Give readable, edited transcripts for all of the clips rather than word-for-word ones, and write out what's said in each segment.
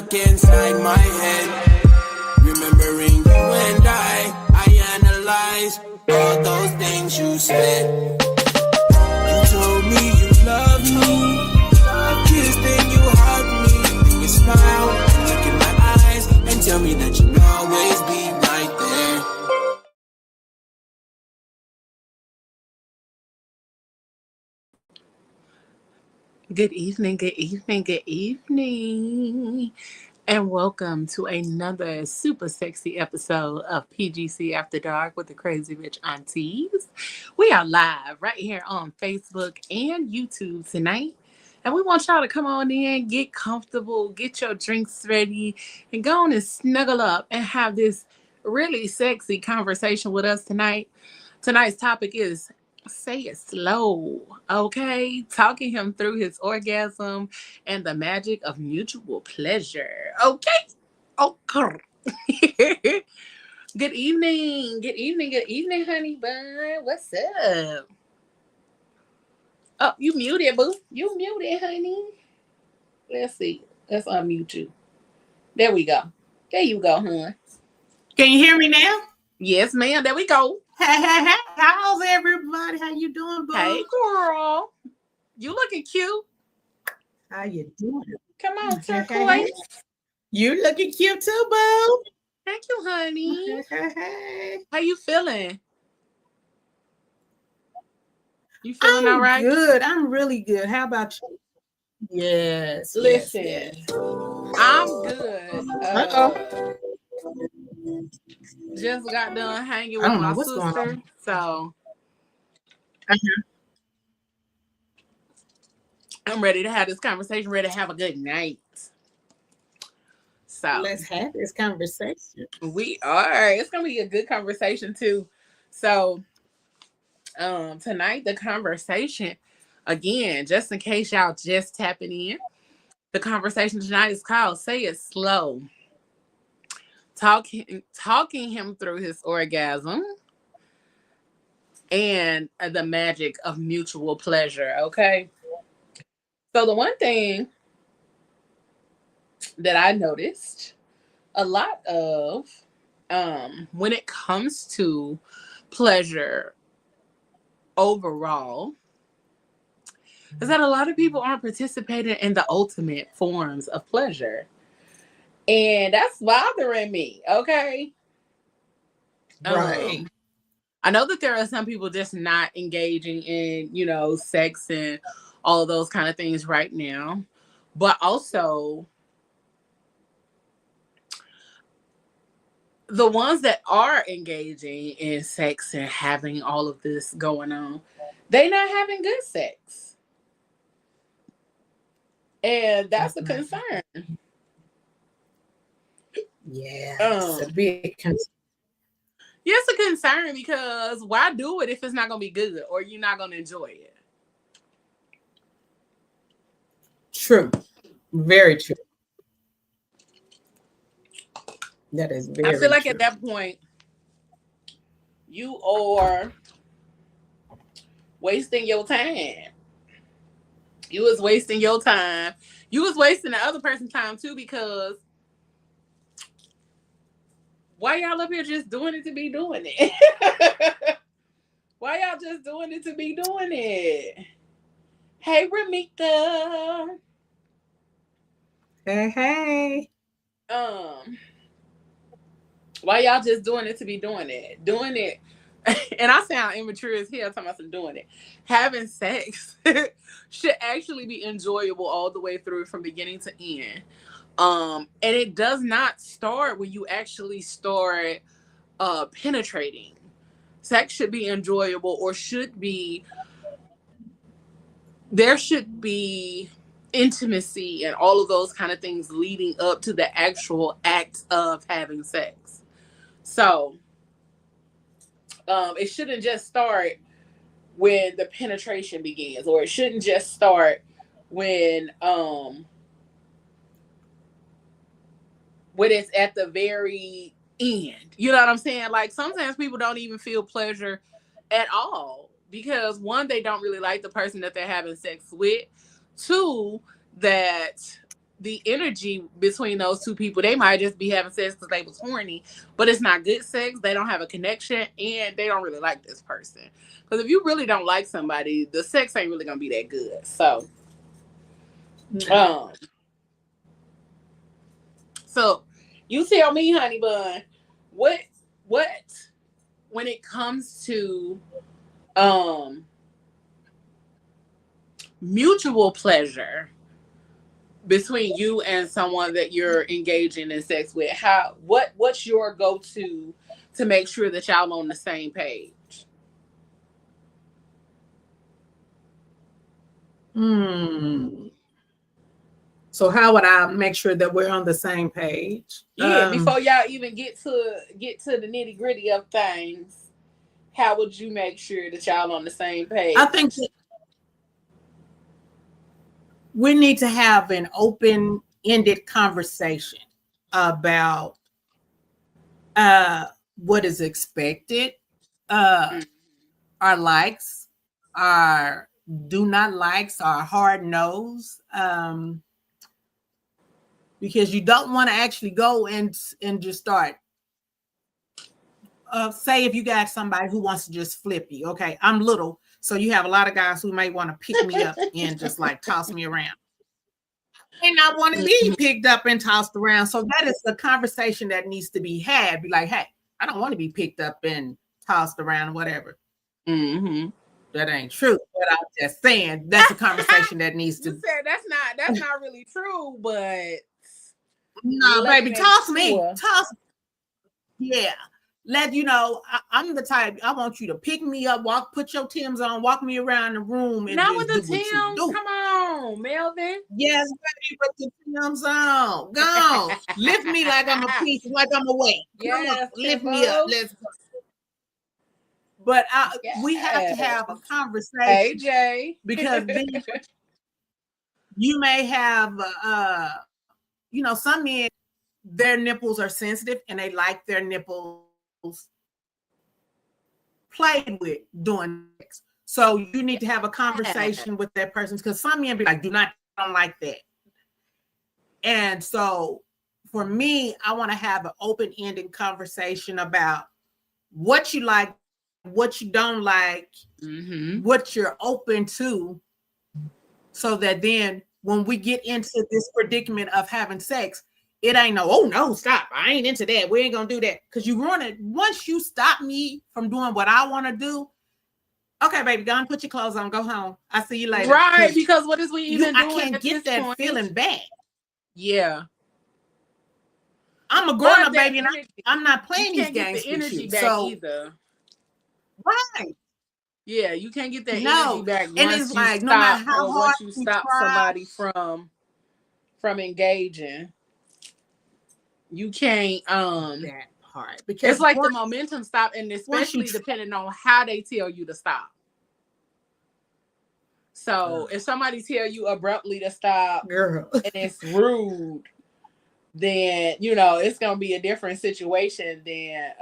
stuck inside my head. Remembering you and I analyze all those things you said. You told me you loved me, you kissed and you hugged me, then you smile, look in my eyes and tell me that you'll always be right there. Good evening, good evening, good evening, and welcome to another super sexy episode of PGC After Dark with the Crazy Rich Aunties. We are live right here on Facebook and YouTube tonight, and we want y'all to come on in, get comfortable, get your drinks ready, and go on and snuggle up and have this really sexy conversation with us tonight. Tonight's topic is say it slow, okay? Talking him through his orgasm and the magic of mutual pleasure, okay? Okay. Good evening, honey bun. What's up? Oh, you muted, boo. You muted, honey. Let's see. Let's unmute you. There we go. There you go, hon. Can you hear me now? Yes, ma'am. There we go. Hey. How's everybody? How you doing, boo? Hey, girl. You looking cute. How you doing? Come on, turquoise. You looking cute too, boo. Thank you, honey. Hey. How you feeling? You feeling all right? Good. I'm really good. How about you? Yes. Listen, yes. I'm good. Just got done hanging with my sister, so I'm ready to have this conversation. Ready to have a good night. So let's have this conversation. We are. It's gonna be a good conversation too. So, tonight the conversation, again, just in case y'all just tapping in, the conversation tonight is called "Say It Slow." Talking him through his orgasm and the magic of mutual pleasure. Okay. So the one thing that I noticed a lot of when it comes to pleasure overall is that a lot of people aren't participating in the ultimate forms of pleasure. And that's bothering me, okay? Right. I know that there are some people just not engaging in, sex and all of those kind of things right now. But also, the ones that are engaging in sex and having all of this going on, they not having good sex. And that's a concern. Yeah, it's a big concern. Yeah, it's a concern because why do it if it's not going to be good or you're not going to enjoy it? True. Very true. That is very true. I feel like at that point, you are wasting your time. You was wasting your time. You was wasting the other person's time too, because why y'all up here just doing it to be doing it? Why y'all just doing it to be doing it? Hey, Ramika. Hey. Why y'all just doing it to be doing it? Doing it. And I sound immature as hell talking about some doing it. Having sex should actually be enjoyable all the way through from beginning to end. And it does not start when you actually start penetrating. Sex should be enjoyable, or there should be intimacy and all of those kind of things leading up to the actual act of having sex. So it shouldn't just start when the penetration begins, or it shouldn't just start when it's at the very end. You know what I'm saying? Like, sometimes people don't even feel pleasure at all because, one, they don't really like the person that they're having sex with. Two, that the energy between those two people, they might just be having sex because they was horny, but it's not good sex. They don't have a connection, and they don't really like this person. Because if you really don't like somebody, the sex ain't really gonna be that good. So, No. um, so you tell me, honey bun, what what when it comes to um mutual pleasure between you and someone that you're engaging in sex with, how what's your go-to to make sure that y'all on the same page? Hmm. So how would I make sure that we're on the same page? Yeah, before y'all even get to the nitty-gritty of things, how would you make sure that y'all on the same I think page? that we need to have an open-ended conversation about uh, what is expected, uh, Mm. our likes, our do not likes, our hard no's, because you don't want to actually go and just start. Say if you got somebody who wants to just flip you, okay, I'm little, so you have a lot of guys who may want to pick me up and just like toss me around. And I want to be picked up and tossed around. So that is the conversation that needs to be had. Be like, hey, I don't want to be picked up and tossed around, whatever. Mm-hmm. That ain't true. But I'm just saying that's a conversation that needs You to. said that's not really true, but No, let me baby, make toss me. sure. Toss. Yeah. Let you know, I'm the type, I want you to pick me up, put your Timbs on, walk me around the room and Not with just do the what you Tims. do. Come on, Melvin. Yes, baby, put the Timbs on. Go on. Lift me like I'm a piece, like I'm a weight. Come on, Yes, lift me up. convos. Let's go. But we have to Yes. have a conversation AJ. because then you may have, some men, their nipples are sensitive and they like their nipples played with doing sex. So you need to have a conversation with that person because some men be like, don't like that. And so for me, I want to have an open-ended conversation about what you like, what you don't like, what you're open to, so that then when we get into this predicament of having sex, it ain't oh no, stop. I ain't into that. We ain't gonna do that. Because you want it. Once you stop me from doing what I want to do, okay, baby, go and put your clothes on, go home. I'll see you later. Right, because what is we even I doing can't at get this that point? feeling back. Yeah. I'm a Or grown-up, that baby, and energy. I'm not You playing these can't get games the with energy you. back So, either. right. Yeah, you can't get that energy No. back And it's once you like, no stop matter how or hard once you you stop try, somebody from engaging. You can't that part. Because it's like the momentum stop, and once you especially try, depending on how they tell you to stop. So if somebody tell you abruptly to stop girl. and it's rude, then it's gonna be a different situation than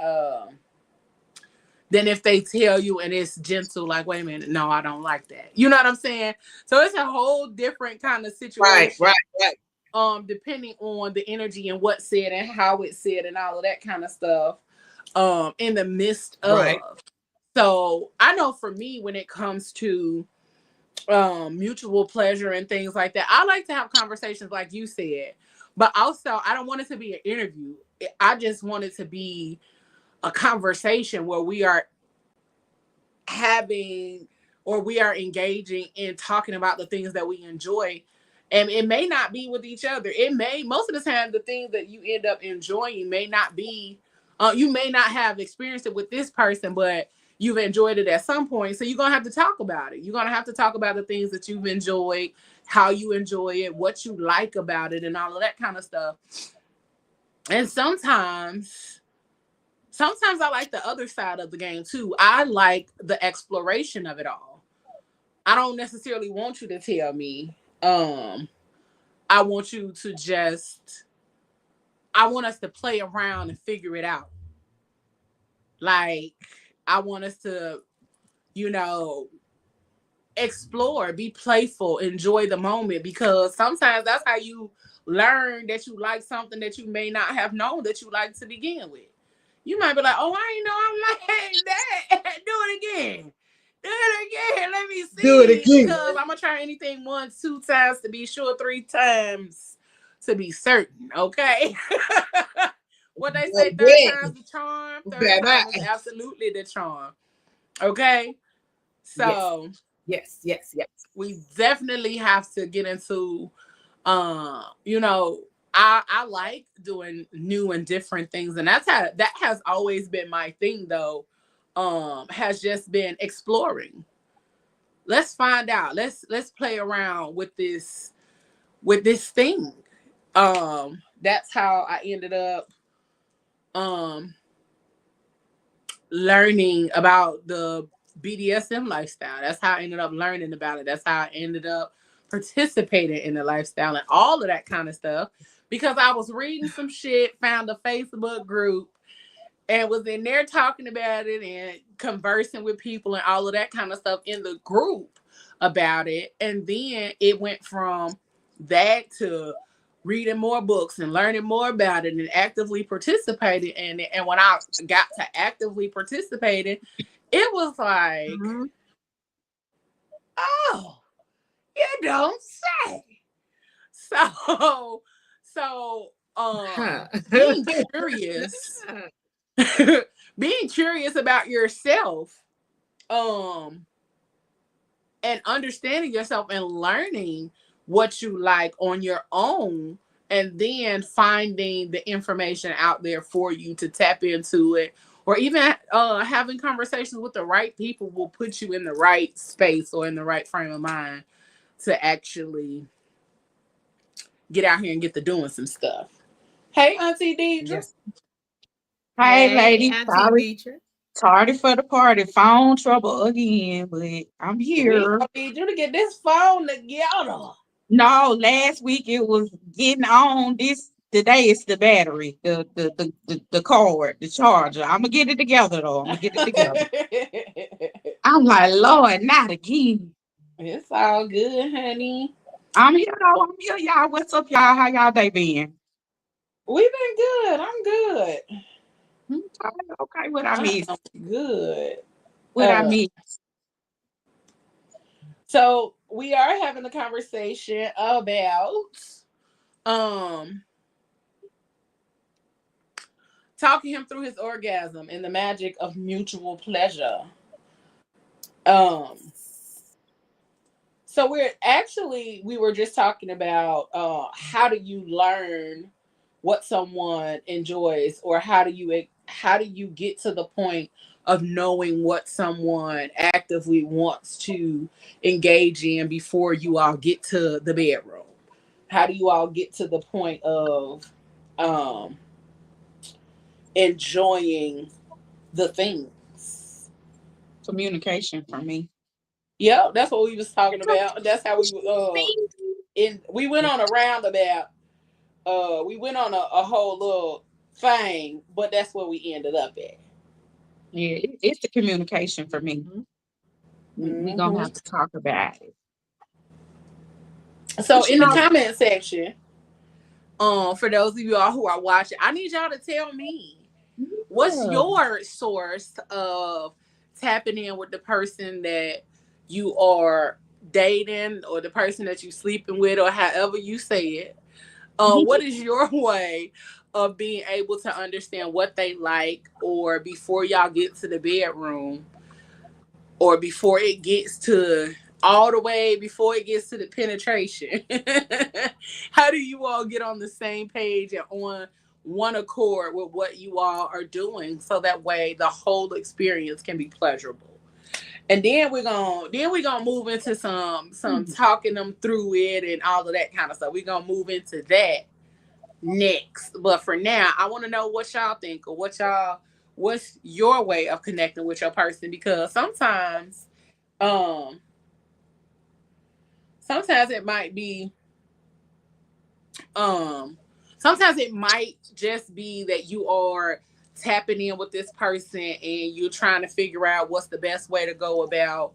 if they tell you and it's gentle, like, wait a minute, no, I don't like that. You know what I'm saying? So it's a whole different kind of Right, situation. right, right. Depending on the energy and what's said and how it's said and all of that kind of stuff. In the midst Right. of. So I know for me, when it comes to mutual pleasure and things like that, I like to have conversations like you said, but also I don't want it to be an interview. I just want it to be a conversation where we are having or we are engaging in talking about the things that we enjoy. And it may not be with each other. It may, most of the time, the things that you end up enjoying may not be, you may not have experienced it with this person, but you've enjoyed it at some point. So you're going to have to talk about it. You're going to have to talk about the things that you've enjoyed, how you enjoy it, what you like about it, and all of that kind of stuff. And sometimes I like the other side of the game too. I like the exploration of it all. I don't necessarily want you to tell me. I want you to I want us to play around and figure it out. Like, I want us to, you know, explore, be playful, enjoy the moment, because sometimes that's how you learn that you like something that you may not have known that you like to begin with. You might be like, oh, I ain't know I like that. Do it again. Do it again. Let me Do it see. again. Because I'm going to try anything once, 2 times to be sure, 3 times to be certain. Okay. What they say, third time's the charm. Third time is absolutely the charm. Okay. So yes. we definitely have to get into you know, I like doing new and different things, and that has always been my thing though. Has just been exploring. Let's find out. Let's play around with this thing. That's how I ended up um learning about the BDSM lifestyle. That's how I ended up learning about it. That's how I ended up participating in the lifestyle and all of that kind of stuff, because I was reading some shit, found a Facebook group, and was in there talking about it and conversing with people and all of that kind of stuff in the group about it. And then it went from that to reading more books and learning more about it and actively participating in it. And when I got to actively participating, it was like, oh, you don't say. So being curious, being curious about yourself, and understanding yourself and learning what you like on your own, and then finding the information out there for you to tap into it, or even having conversations with the right people will put you in the right space or in the right frame of mind to actually get out here and get to doing some stuff. Hey, Auntie Deidre. Yes. Hey, lady. Auntie Deidre. Tardy for the party. Phone trouble again, but I'm We here. need you to get this phone together. No, last week it was getting on. Today it's the battery, the cord, the charger. I'm gonna get it together though. I'm gonna get it together. I'm like, Lord, not again. It's all good, honey. I'm here though. I'm here, y'all. What's up, y'all? How y'all day been? We've been good. I'm good. Okay, what I miss? Good. What I miss? So we are having a conversation about talking him through his orgasm and the magic of mutual pleasure. So we were just talking about how do you learn what someone enjoys, or how do you get to the point of knowing what someone actively wants to engage in before you all get to the bedroom? How do you all get to the point of enjoying the things? Communication for me. Yeah, that's what we was talking about. That's how we went on a roundabout. We went on a whole little thing, but that's where we ended up at. Yeah, it's the communication for me. We're gonna have to talk about it. So in the comment section, for those of you all who are watching, I need y'all to tell me what's your source of tapping in with the person that you are dating, or the person that you sleeping with, or however you say it. What is your way of being able to understand what they like, or before y'all get to the bedroom, or before it gets to all the way before it gets to the penetration? How do you all get on the same page and on one accord with what you all are doing, so that way the whole experience can be pleasurable? And then we're gonna move into some talking them through it and all of that kind of stuff. We're gonna move into that next. But for now, I want to know what y'all think, or what's your way of connecting with your person, because sometimes it might be sometimes it might just be that you are tapping in with this person and you're trying to figure out what's the best way to go about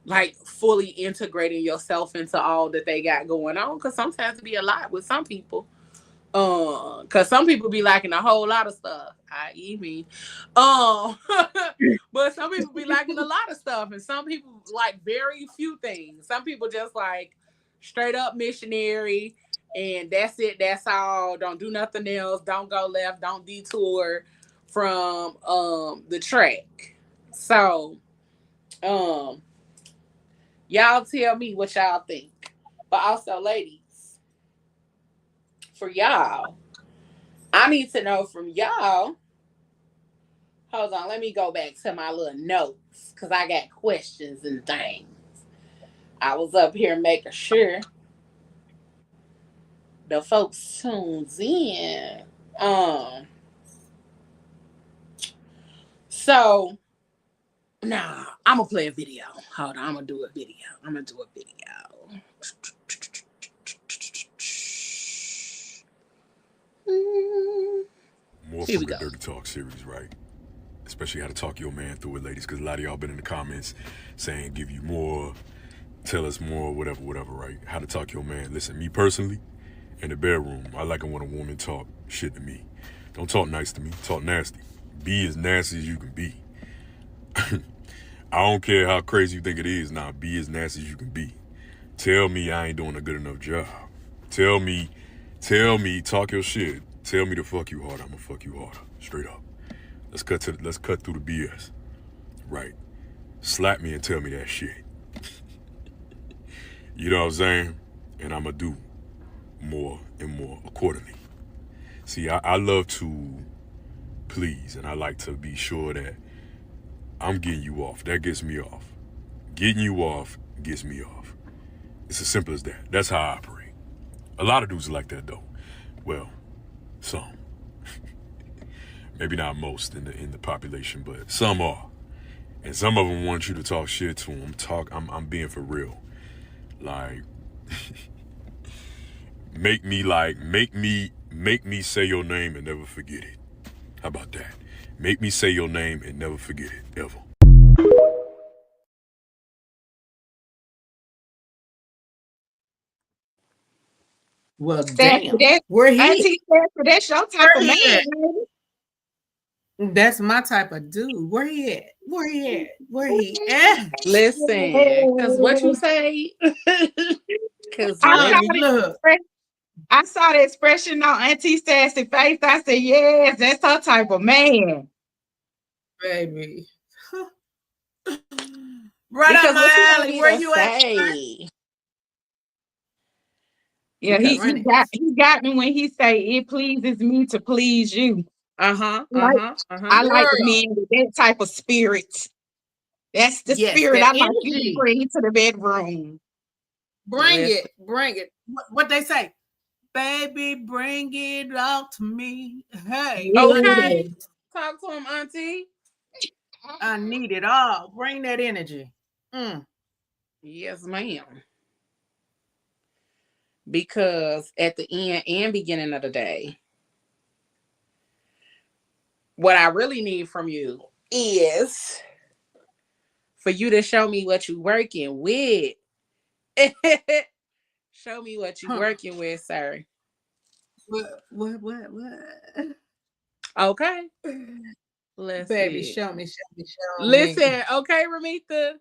like fully integrating yourself into all that they got going on. Because sometimes it be a lot with some people. Because some people be liking a whole lot of stuff, i.e. me. But some people be liking a lot of stuff, and some people like very few things. Some people just like straight up missionary, and that's it. That's all. Don't do nothing else. Don't go left. Don't detour from the track. So, y'all tell me what y'all think. But also, ladies, for y'all, I need to know from y'all. Hold on, let me go back to my little notes because I got questions and things. I was up here making sure the folks tunes in. So nah, I'm gonna play a video. Hold on, I'm gonna do a video. More Here from we the go. Dirty Talk series, right? Especially how to talk your man through it, ladies, because a lot of y'all been in the comments saying give you more, tell us more, whatever, right? How to talk your man. Listen, me personally, in the bedroom, I like it when a woman talk shit to me. Don't talk nice to me, talk nasty. Be as nasty as you can be. I don't care how crazy you think it is, nah, be as nasty as you can be. Tell me I ain't doing a good enough job. Tell me, talk your shit. Tell me to fuck you harder, I'ma fuck you harder. Straight up. Let's cut through the BS. Right. Slap me and tell me that shit. You know what I'm saying? And I'ma do more and more accordingly. See, I love to please, and I like to be sure that I'm getting you off. That gets me off. Getting you off gets me off. It's as simple as that. That's how I operate. A lot of dudes are like that though. Well, some. Maybe not most in the population, but some are. And some of them want you to talk shit to them. I'm being for real. Like, make me say your name and never forget it. How about that? Make me say your name and never forget it, ever. Well, damn. That Where he? Auntie Sassy, that's your type of man, baby. That's my type of dude. Where he at? Where he at? Listen, because what you say? Because I what? saw Baby, look. I saw the expression on Auntie Sassy face. I said, yes, that's her type of man. Baby. Right Because up what you my want alley. me Where to you at? say? Yeah, Because he got me when he say it pleases me to please you. Like I like the Girl. men with that type of spirit. That's the Yes, spirit that I like you to energy. bring into the bedroom. Bring Listen. it. What they say? Baby, bring it all to me. Hey, Okay, Yeah. talk to him, Auntie. I need it all. Bring that energy. Yes, ma'am. Because at the end and beginning of the day, what I really need from you is for you to show me what you working with. Show me what you Huh. working with, sir. What? Okay. Let's Baby, see. show me. Listen, okay, Ramita.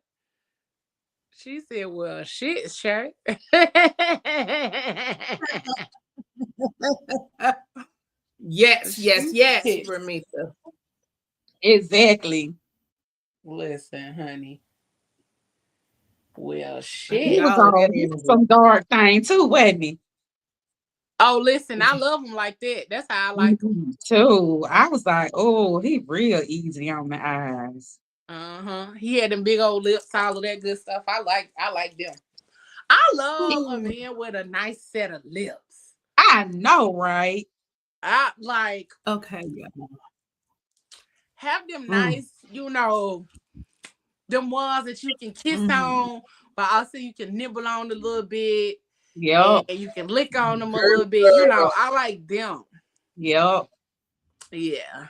She said, well, shit, sure. Yes, Shit. Ramita. Exactly. Listen, honey. Well, I need He shit. was all of that on energy. some dark thing too, wasn't he? Oh, listen, I love them like that. That's how I like them. Too. I was like, oh, he real easy on the eyes. He had them big old lips, all of that good stuff. I like them. I love a man with a nice set of lips. I know, right? I like Okay, yeah. have them nice, them ones that you can kiss on, but also you can nibble on a little bit and Yep. you can lick on them a little bit. Girl. I like them. Yep. Yeah.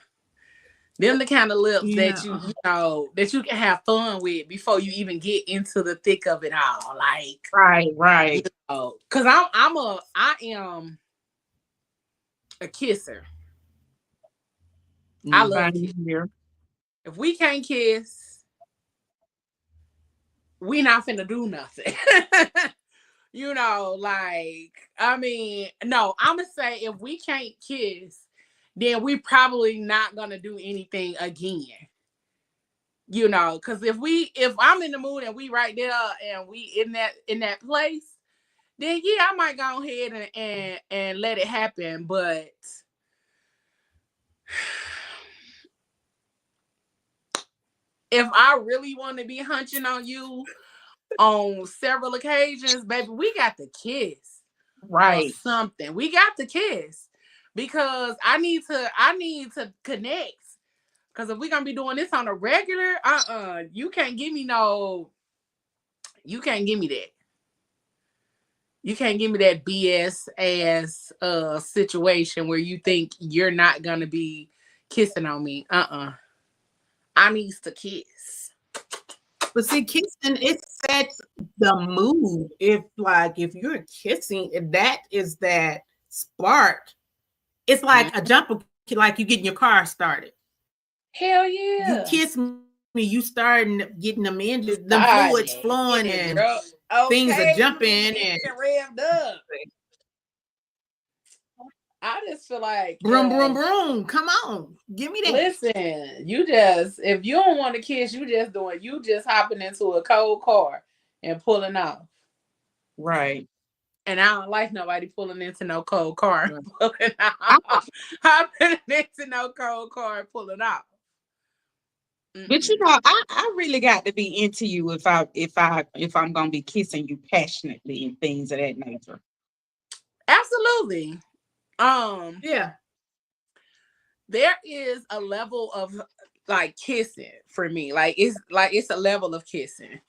Them the kind of lips that Yeah. you know that you can have fun with before you even get into the thick of it all. Like, Right. you know, because I am a kisser. I love Same kiss. here. If we can't kiss, we not finna do nothing. You know, like, I mean, no, I'm gonna say if we can't kiss, then we probably not gonna do anything again. You know, because if I'm in the mood and we right there and we in that place, then yeah, I might go ahead and let it happen. But if I really want to be hunching on you on several occasions, baby, we got to kiss or Right. something. We got to kiss because I need to connect. Because if we're gonna be doing this on a regular, you can't give me you can't give me that. You can't give me that BS ass situation where you think you're not gonna be kissing on me. I needs to kiss. But see, kissing, it sets the mood. If you're kissing, if that is that spark, it's like a jumper, like you getting your car started. Hell You yeah. kiss me, you starting getting them engines, the fluids flowing, and things are jumping and revved up. I just feel like broom, broom, broom. Come on, give me that. Listen, if you don't want to kiss, you just hopping into a cold car and pulling off. Right. And I don't like nobody pulling into no cold car. Pulling off. Hopping into no cold car and pulling off. But you know, I really got to be into you if I'm gonna be kissing you passionately and things of that nature. Absolutely. Yeah. There is a level of like kissing for me. It's a level of kissing.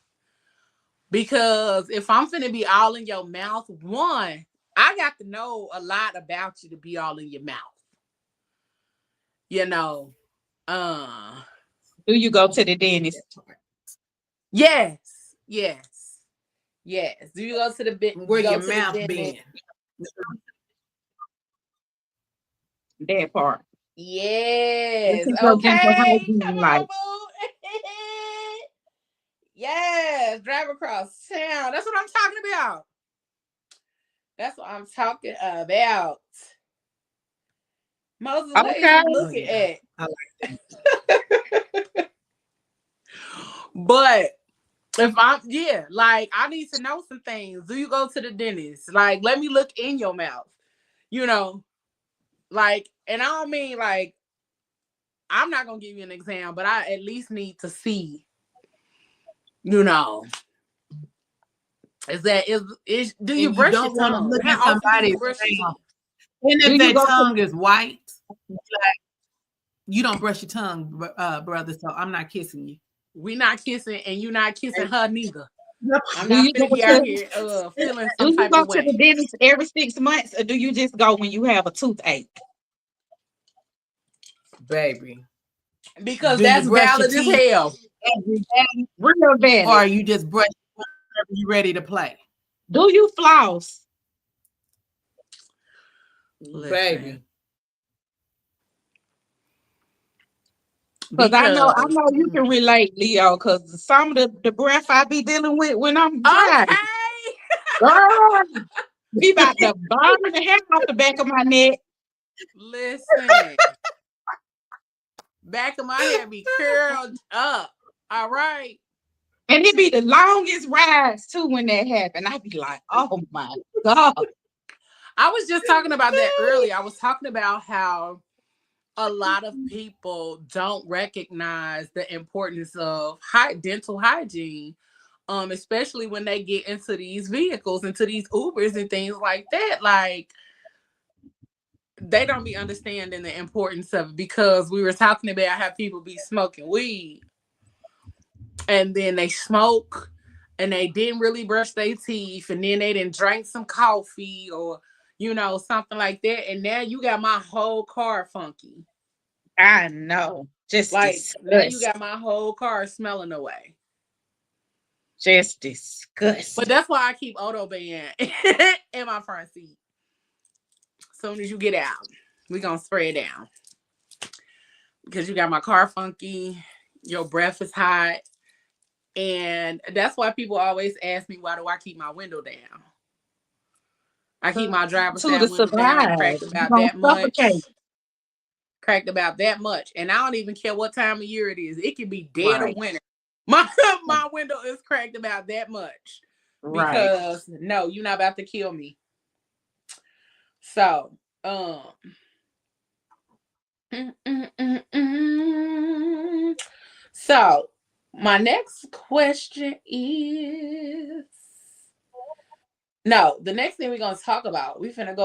Because if I'm finna be all in your mouth, one, I got to know a lot about you to be all in your mouth. You know. Do you go to the dentist? Yes. Do you go to the where your mouth been? That part. Yes. Okay. Come on, boo. Yes. Drive across town. That's what I'm talking about. Moses, what are you looking at? I like that. But if I need to know some things. Do you go to the dentist? Like, let me look in your mouth. You know, like, and I don't mean like, I'm not gonna give you an exam, but I at least need to see. You know, do you brush your tongue? Look How at often do you somebody's brush your teeth? And if that tongue is white, like, you don't brush your tongue, brother. So I'm not kissing you. We not kissing, and you not kissing her neither. Yep. I'm not gonna be out here feeling some type of way. Do you go to the dentist every 6 months, or do you just go when you have a toothache? Baby. Because that's valid as hell. Every day, real valid. Or you just brush whenever you're ready to play. Do you floss? Listen. Baby. Because I know you can relate, Leo, because some of the breath I be dealing with when I'm driving. Girl, be about to burn the hair off the back of my neck. Listen. Back of my hair be curled up. All right. And it be the longest rides too when that happened. I be like, oh my God. I was just talking about that earlier. I was talking about how a lot of people don't recognize the importance of dental hygiene, especially when they get into these vehicles, into these Ubers and things like that. Like, they don't be understanding the importance of it, because we were talking about how people be smoking weed and then they smoke and they didn't really brush their teeth, and then they didn't drink some coffee or, something like that. And now you got my whole car funky. I know. Just Like now you disgust. got my whole car smelling away. Just But disgust. that's why I keep Odo Band in my front seat. Soon as you get out, we gonna spray it down. Because you got my car funky, your breath is hot. And that's why people always ask me, why do I keep my window down? I keep my driver's To side window down, survive. cracked You're about gonna that much. suffocate. Cracked about that much. And I don't even care what time of year it is. It can be dead of Right. winter. My my window is cracked about that much. Right. Because no, you're not about to kill me. So, so my next question is no, the next thing we're gonna talk about, we finna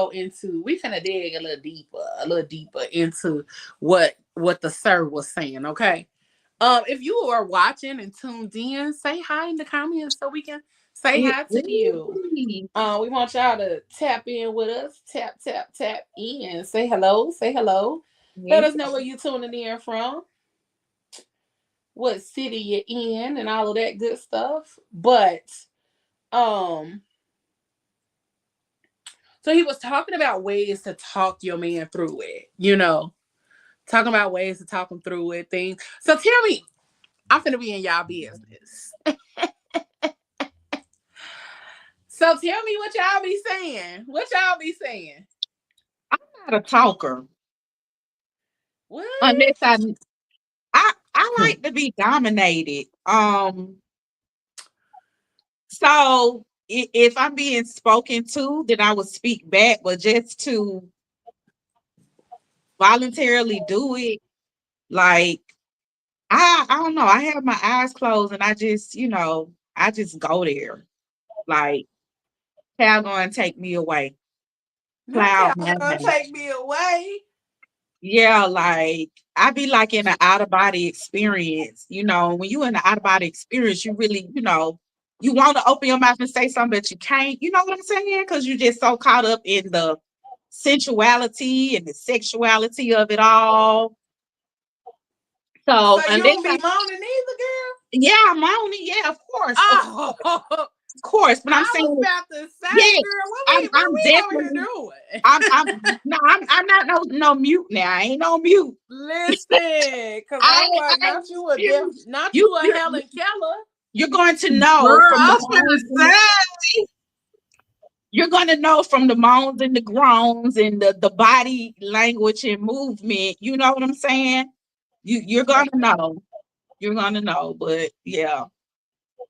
dig a little deeper into what the sir was saying, okay? If you are watching and tuned in, say hi in the comments so we can say It hi to you. is. We want y'all to tap in with us. Tap, tap, tap in. Say hello. Say hello. Let Yes. us know where you're tuning in from, what city you're in, and all of that good stuff. But so he was talking about ways to talk your man through it, talking about ways to talk him through it, things. So tell me, I'm finna be in y'all business. So tell me what y'all be saying. What y'all be saying? I'm not a talker. What? Unless I like to be dominated. So if I'm being spoken to, then I would speak back, but just to voluntarily do it, like I don't know. I have my eyes closed and I just go there. Like cloud going to take me away. Not Cloud y'all gonna nine. take me away. Yeah, like I be like in an out of body experience. When you in an out of body experience, you really, you want to open your mouth and say something, but you can't. You know what I'm saying? Because you're just so caught up in the sensuality and the sexuality of it all. So So you unless don't be moaning either, girl? yeah, I'm on it. Yeah, Oh, of course. But I'm I was saying, about to say, yes, girl, what I'm we over here definitely. doing? I'm no, I'm not no mute now. I ain't no mute. Listen, cause I I'm like, ain't mute. not You you a you Helen Keller. you're going to know Girl, from I the was moans. gonna say. You're going to know from the moans and the groans and the body language and movement. You know what I'm saying? You're gonna know. You're gonna know. But yeah,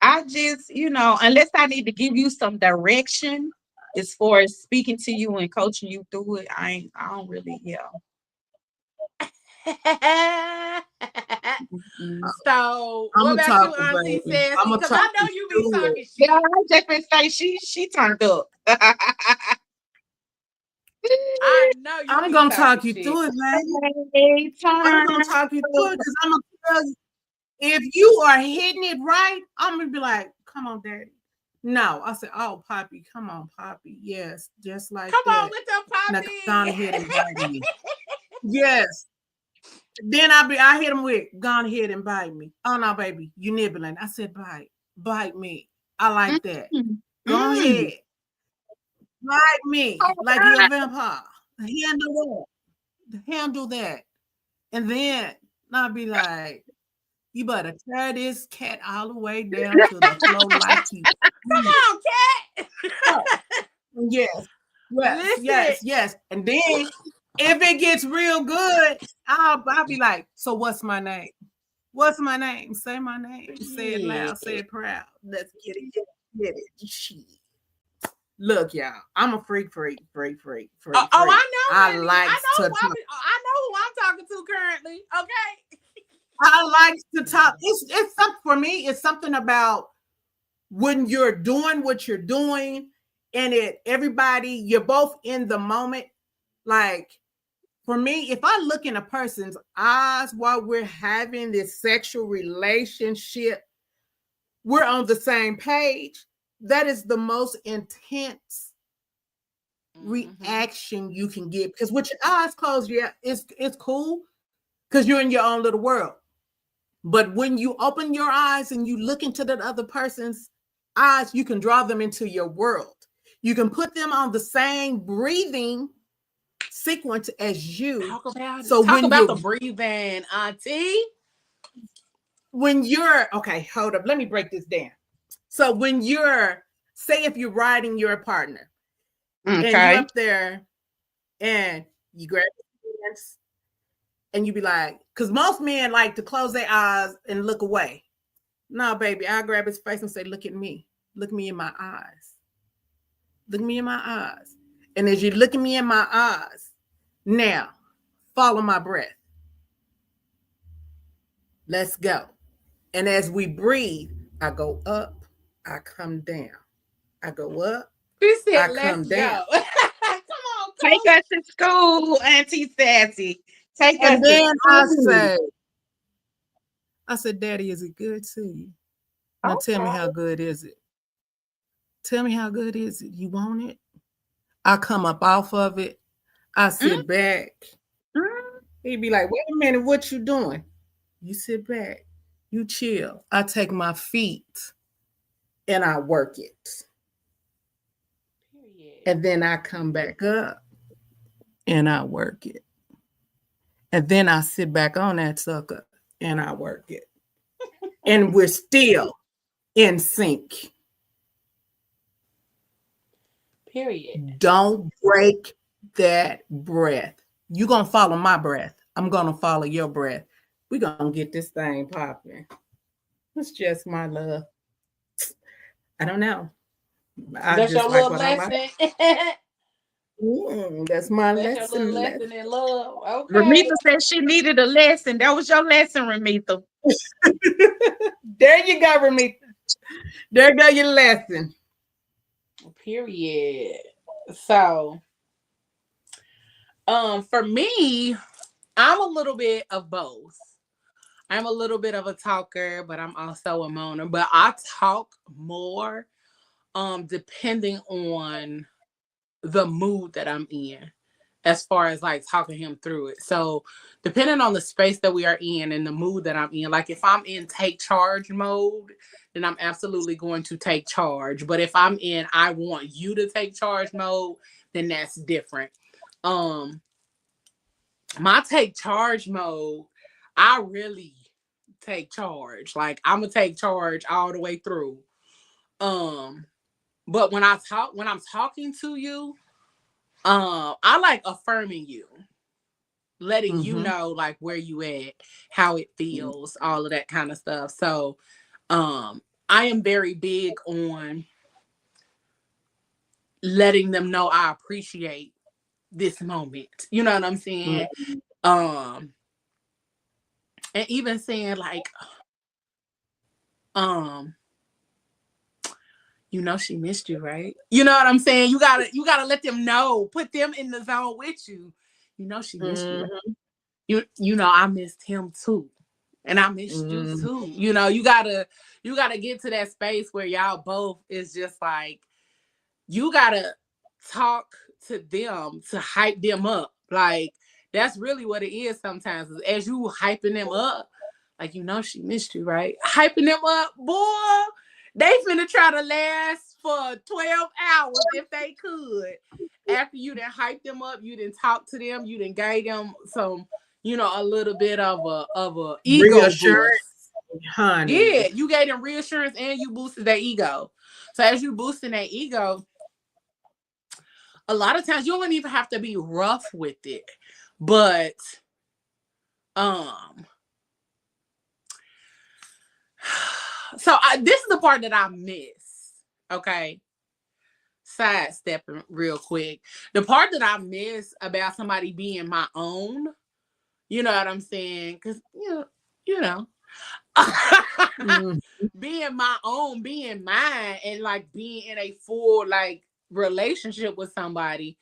I just unless I need to give you some direction as far as speaking to you and coaching you through it, I don't really. Yeah. Mhm. So, I'm what a about you, talker, Auntie baby. Sassy? I'm gonna Because talk I you know you be through it. talking Yeah, shit. I just been say she turned up. I know you I'm be gonna talking talk you shit. through it, baby. Hey, I'm turn gonna talk you through it up. because I'm gonna tell you if you are hitting it right, I'm gonna be like, come on, daddy. No, I said, oh, Poppy, come on, Poppy. Yes, just like Come on that. with the Now go on puppy. ahead and bite me. Yes. Then I hit him with, go on ahead and bite me. Oh no, baby, you nibbling. I said, bite me. I like that. Mm, Go mm. ahead, bite me Oh, like you're a God. vampire. Handle that. And then I'll be like, you better tear this cat all the way down to the floor like you. Come on, cat. Oh, yes, yes, Listen. yes, yes. And then if it gets real good, I'll be like, so what's my name? What's my name? Say my name. Say it loud. Say it proud. Let's get it. Get it. Shit. Look, y'all. I'm a freak. Oh, I know, I honey. like to talk. I know who I'm talking to currently. Okay. I like to talk. It's something for me. It's something about when you're doing what you're doing, and you're both in the moment. Like for me, if I look in a person's eyes while we're having this sexual relationship, we're on the same page. That is the most intense reaction you can get because with your eyes closed, yeah, it's cool because you're in your own little world. But when you open your eyes and you look into that other person's eyes, you can draw them into your world. You can put them on the same breathing sequence as you. Talk about it. So Talk when about you're the breathing, Auntie. when you're okay, hold up. Let me break this down. So when you're, say if you're riding your partner and you're up there and you grab his hands and you be like, because most men like to close their eyes and look away. No, baby, I'll grab his face and say, look at me. Look me in my eyes. Look me in my eyes. And as you look at me in my eyes, now follow my breath. Let's go. And as we breathe, I go up, I come down. I go up, She said, I let's come down. go. Come on, Take us to school, Auntie Sassy. Take us And then to school. I said, Daddy, is it good to you? Now tell me how good is it? Tell me how good is it? You want it? I come up off of it. I sit back. He'd be like, wait a minute, what you doing? You sit back. You chill. I take my feet and I work it. Period. And then I come back up and I work it. And then I sit back on that sucker and I work it. And we're still in sync. Period. Don't break that breath. You're going to follow my breath. I'm going to follow your breath. We're going to get this thing popping. It's just my love. I don't know. That's your little lesson. That's my That's your lesson. little lesson in love. Okay. Ramita said she needed a lesson. That was your lesson, Ramita. There you go, Ramita. There go your lesson. Period. So, for me, I'm a little bit of both. I'm a little bit of a talker, but I'm also a moaner. But I talk more, depending on the mood that I'm in, as far as like talking him through it. So, depending on the space that we are in and the mood that I'm in, like if I'm in take charge mode, then I'm absolutely going to take charge. But if I'm in I want you to take charge mode, then that's different. My take charge mode, I really take charge. Like I'm gonna take charge all the way through. But when I'm talking to you, I like affirming you, letting you know like where you at, how it feels, all of that kind of stuff. So I am very big on letting them know I appreciate this moment. You know what I'm saying? And even saying like, you know she missed you, right? You know what I'm saying? You gotta let them know, put them in the zone with you. You know she missed you. Right? You know I missed him too. And I missed you too. You know, you gotta get to that space where y'all both is just like, you gotta talk to them to hype them up. Like that's really what it is sometimes. As you hyping them up, like, you know she missed you, right? Hyping them up, boy. They finna try to last for 12 hours if they could. After you done hype them up, you done talk to them, you done gave them some, you know, a little bit of a ego reassurance, boost. honey. Yeah, you gave them reassurance and you boosted their ego. So as you boosting their ego, a lot of times you don't even have to be rough with it. But so this is the part that I miss. Okay. Sidestepping real quick. The part that I miss about somebody being my own, you know what I'm saying? Because you know. Being my own, being mine, and like being in a full like relationship with somebody,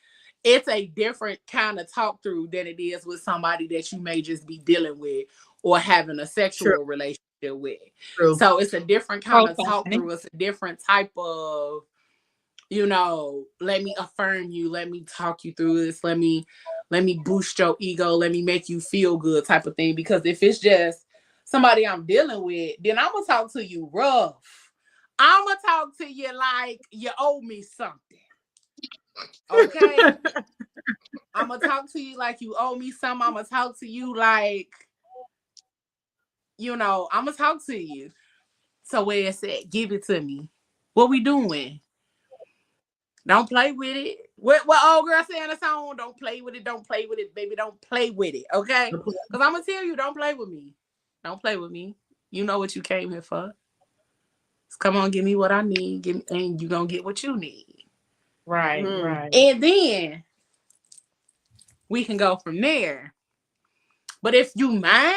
it's a different kind of talk through than it is with somebody that you may just be dealing with or having a sexual relationship with. So it's a different kind of talk through. It's a different type of, you know, let me affirm you, let me talk you through this, let me let me boost your ego, let me make you feel good type of thing. Because if it's just somebody I'm dealing with, then I'm gonna talk to you rough. I'm gonna talk to you like you owe me something. Okay? I'm gonna talk to you like you owe me something. I'm gonna talk to you like, I'm gonna talk to you. So where it's at, give it to me. What we doing? Don't play with it. What old girl say in the song? Don't play with it. Don't play with it, baby. Don't play with it. Okay? Because I'm gonna tell you, don't play with me. Don't play with me. You know what you came here for. Just come on, give me what I need, and you gonna get what you need. Right, right. And then we can go from there. But if you mind,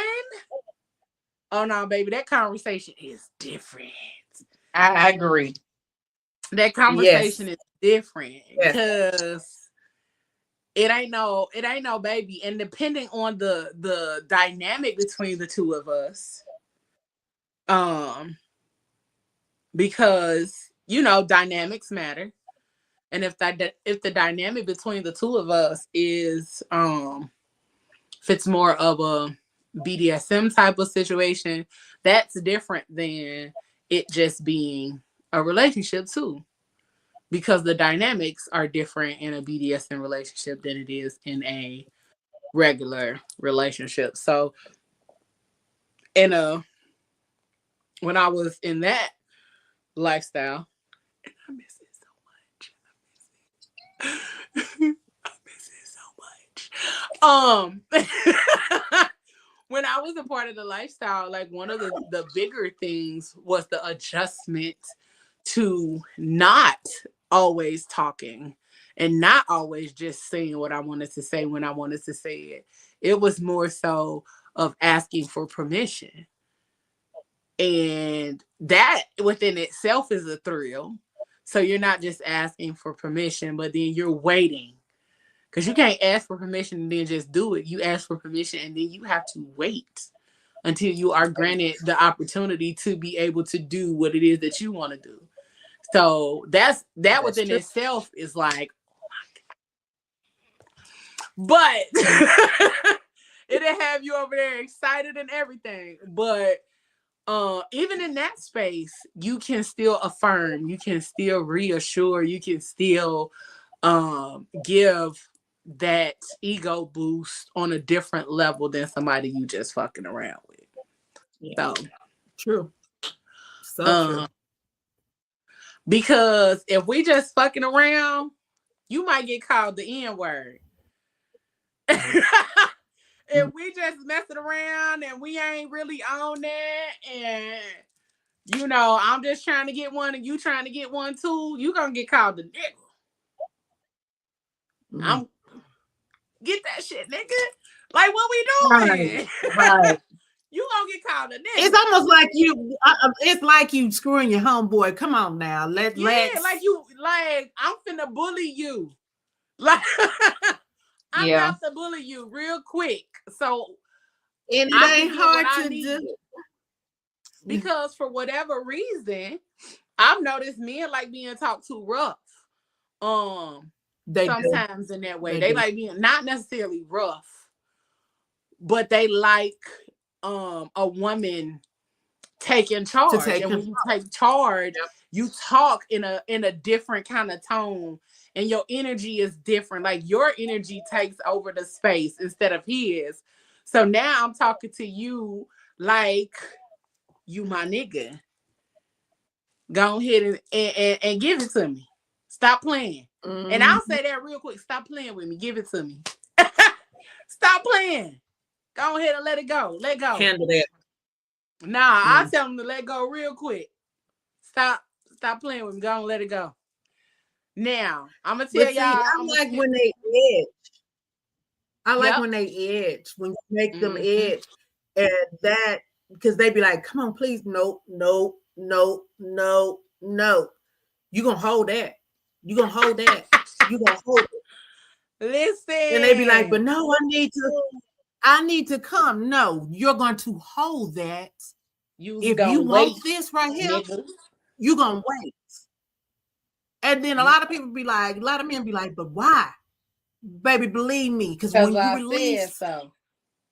oh no, baby, that conversation is different. I agree. That conversation is different because it ain't no baby. And depending on the dynamic between the two of us, because dynamics matter, and if the dynamic between the two of us is if it's more of a BDSM type of situation, that's different than it just being a relationship too. Because the dynamics are different in a BDSM relationship than it is in a regular relationship. So when I was in that lifestyle, I miss it so much. I miss it so much. When I was a part of the lifestyle, like one of the bigger things was the adjustment to not always talking and not always just saying what I wanted to say when I wanted to say it. It was more so of asking for permission. And that within itself is a thrill. So you're not just asking for permission, but then you're waiting. Because you can't ask for permission and then just do it. You ask for permission and then you have to wait until you are granted the opportunity to be able to do what it is that you want to do. So that's within true. Itself is like, but it'll have you over there excited and everything. But even in that space, you can still affirm, you can still reassure, you can still give that ego boost on a different level than somebody you just fucking around with. Yeah. So true. So true. Because if we just fucking around, you might get called the N-word. If we just messing around and we ain't really on that, and I'm just trying to get one and you trying to get one too, you gonna get called the nigga. I'm get that shit, nigga. Like, what we doing? Right. You gonna get called a nigga. It's almost like you. It's like you screwing your homeboy. Come on now, let's. Like I'm finna bully you. Like I'm about to bully you real quick. So and it ain't hard to do. Because for whatever reason, I've noticed men like being talked to rough. They sometimes do. In that way. They like being not necessarily rough, but they like a woman taking charge. And when you take charge, you talk in a different kind of tone, and your energy is different. Like your energy takes over the space instead of his. So now I'm talking to you like you my nigga. Go ahead and give it to me. Stop playing. Mm-hmm. And I'll say that real quick. Stop playing with me. Give it to me. Stop playing. Go ahead and let it go. Let go. Handle that. Nah, I'll tell them to let go real quick. Stop playing with me. Go and let it go. Now, I'm going to tell y'all. I like when they edge. I like when they edge. When you make them edge. And that, because they be like, come on, please. No. You're going to hold that. You're going to hold that. You're going to hold it. Listen. And they be like, but no, I need to come. No, you're going to hold that. If you want this right here, you're going to wait. And then a lot of men be like, but why? baby, believe me, because when you I release said so.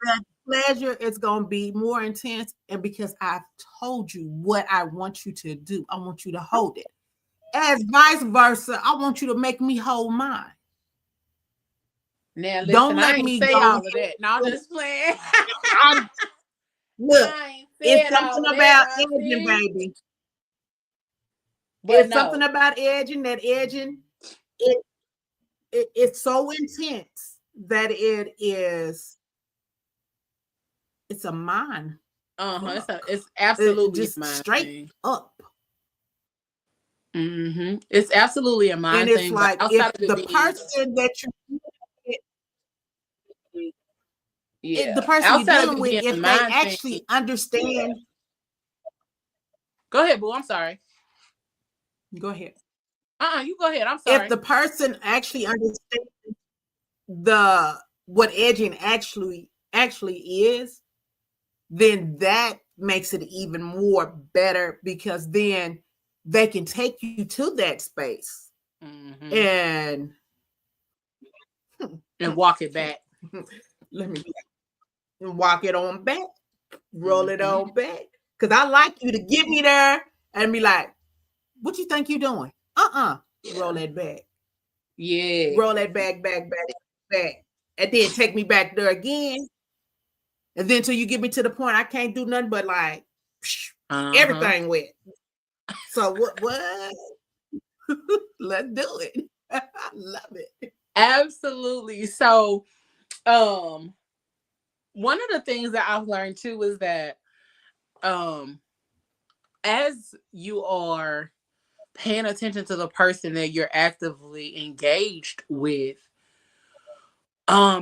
that pleasure, it's gonna be more intense. And because I've told you what I want you to do, I want you to hold it. As vice versa, I want you to make me hold mine. Now listen, Don't I let ain't me say go. all of that. No, I'm just playing. Look, I ain't it's said all something of about that, edging, auntie. baby. But It's something no. about edging. That edging, it's so intense that it's a mind. It's absolutely a Just mind straight thing. up. It's absolutely a And mind it's thing, but like if outside of it the being, person that the person you're outside of dealing it with, being a if they mind thing. actually understand. Go ahead, boo. I'm sorry. Go ahead. You go ahead. I'm If sorry. the person actually understands what edging actually is, then that makes it even more better, because then they can take you to that space and walk it back. let me walk it on back, roll it on back. Because I like you to get me there and be like, what you think you doing? Roll that back. Yeah. Roll that back. And then take me back there again. And then till you get me to the point I can't do nothing but like everything wet. So what? Let's do it. I love it. Absolutely. So one of the things that I've learned too is that as you are paying attention to the person that you're actively engaged with,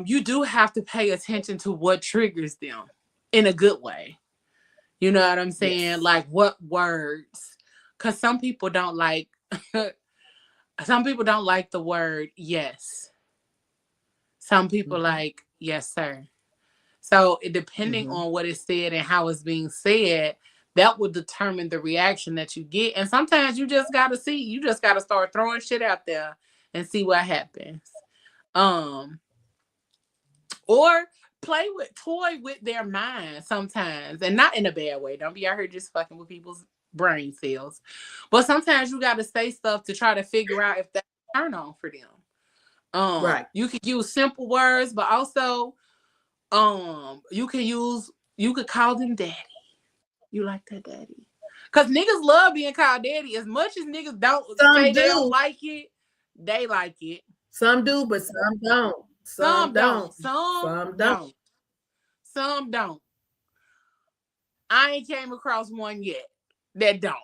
you do have to pay attention to what triggers them in a good way. You know what I'm saying? Yes. Like what words? Because some people don't like the word yes. Some people like yes, sir. So depending on what is said and how it's being said, that will determine the reaction that you get. And sometimes you just gotta start throwing shit out there and see what happens. Or toy with their mind sometimes, and not in a bad way. Don't be out here just fucking with people's brain cells. But sometimes you gotta say stuff to try to figure out if that's a turn on for them. Right. You could use simple words, but also you could call them daddy. You like that, daddy? Because niggas love being called daddy. As much as niggas don't say they don't like it, they like it. Some do, but some don't. Some don't. Some don't. I ain't came across one yet that don't.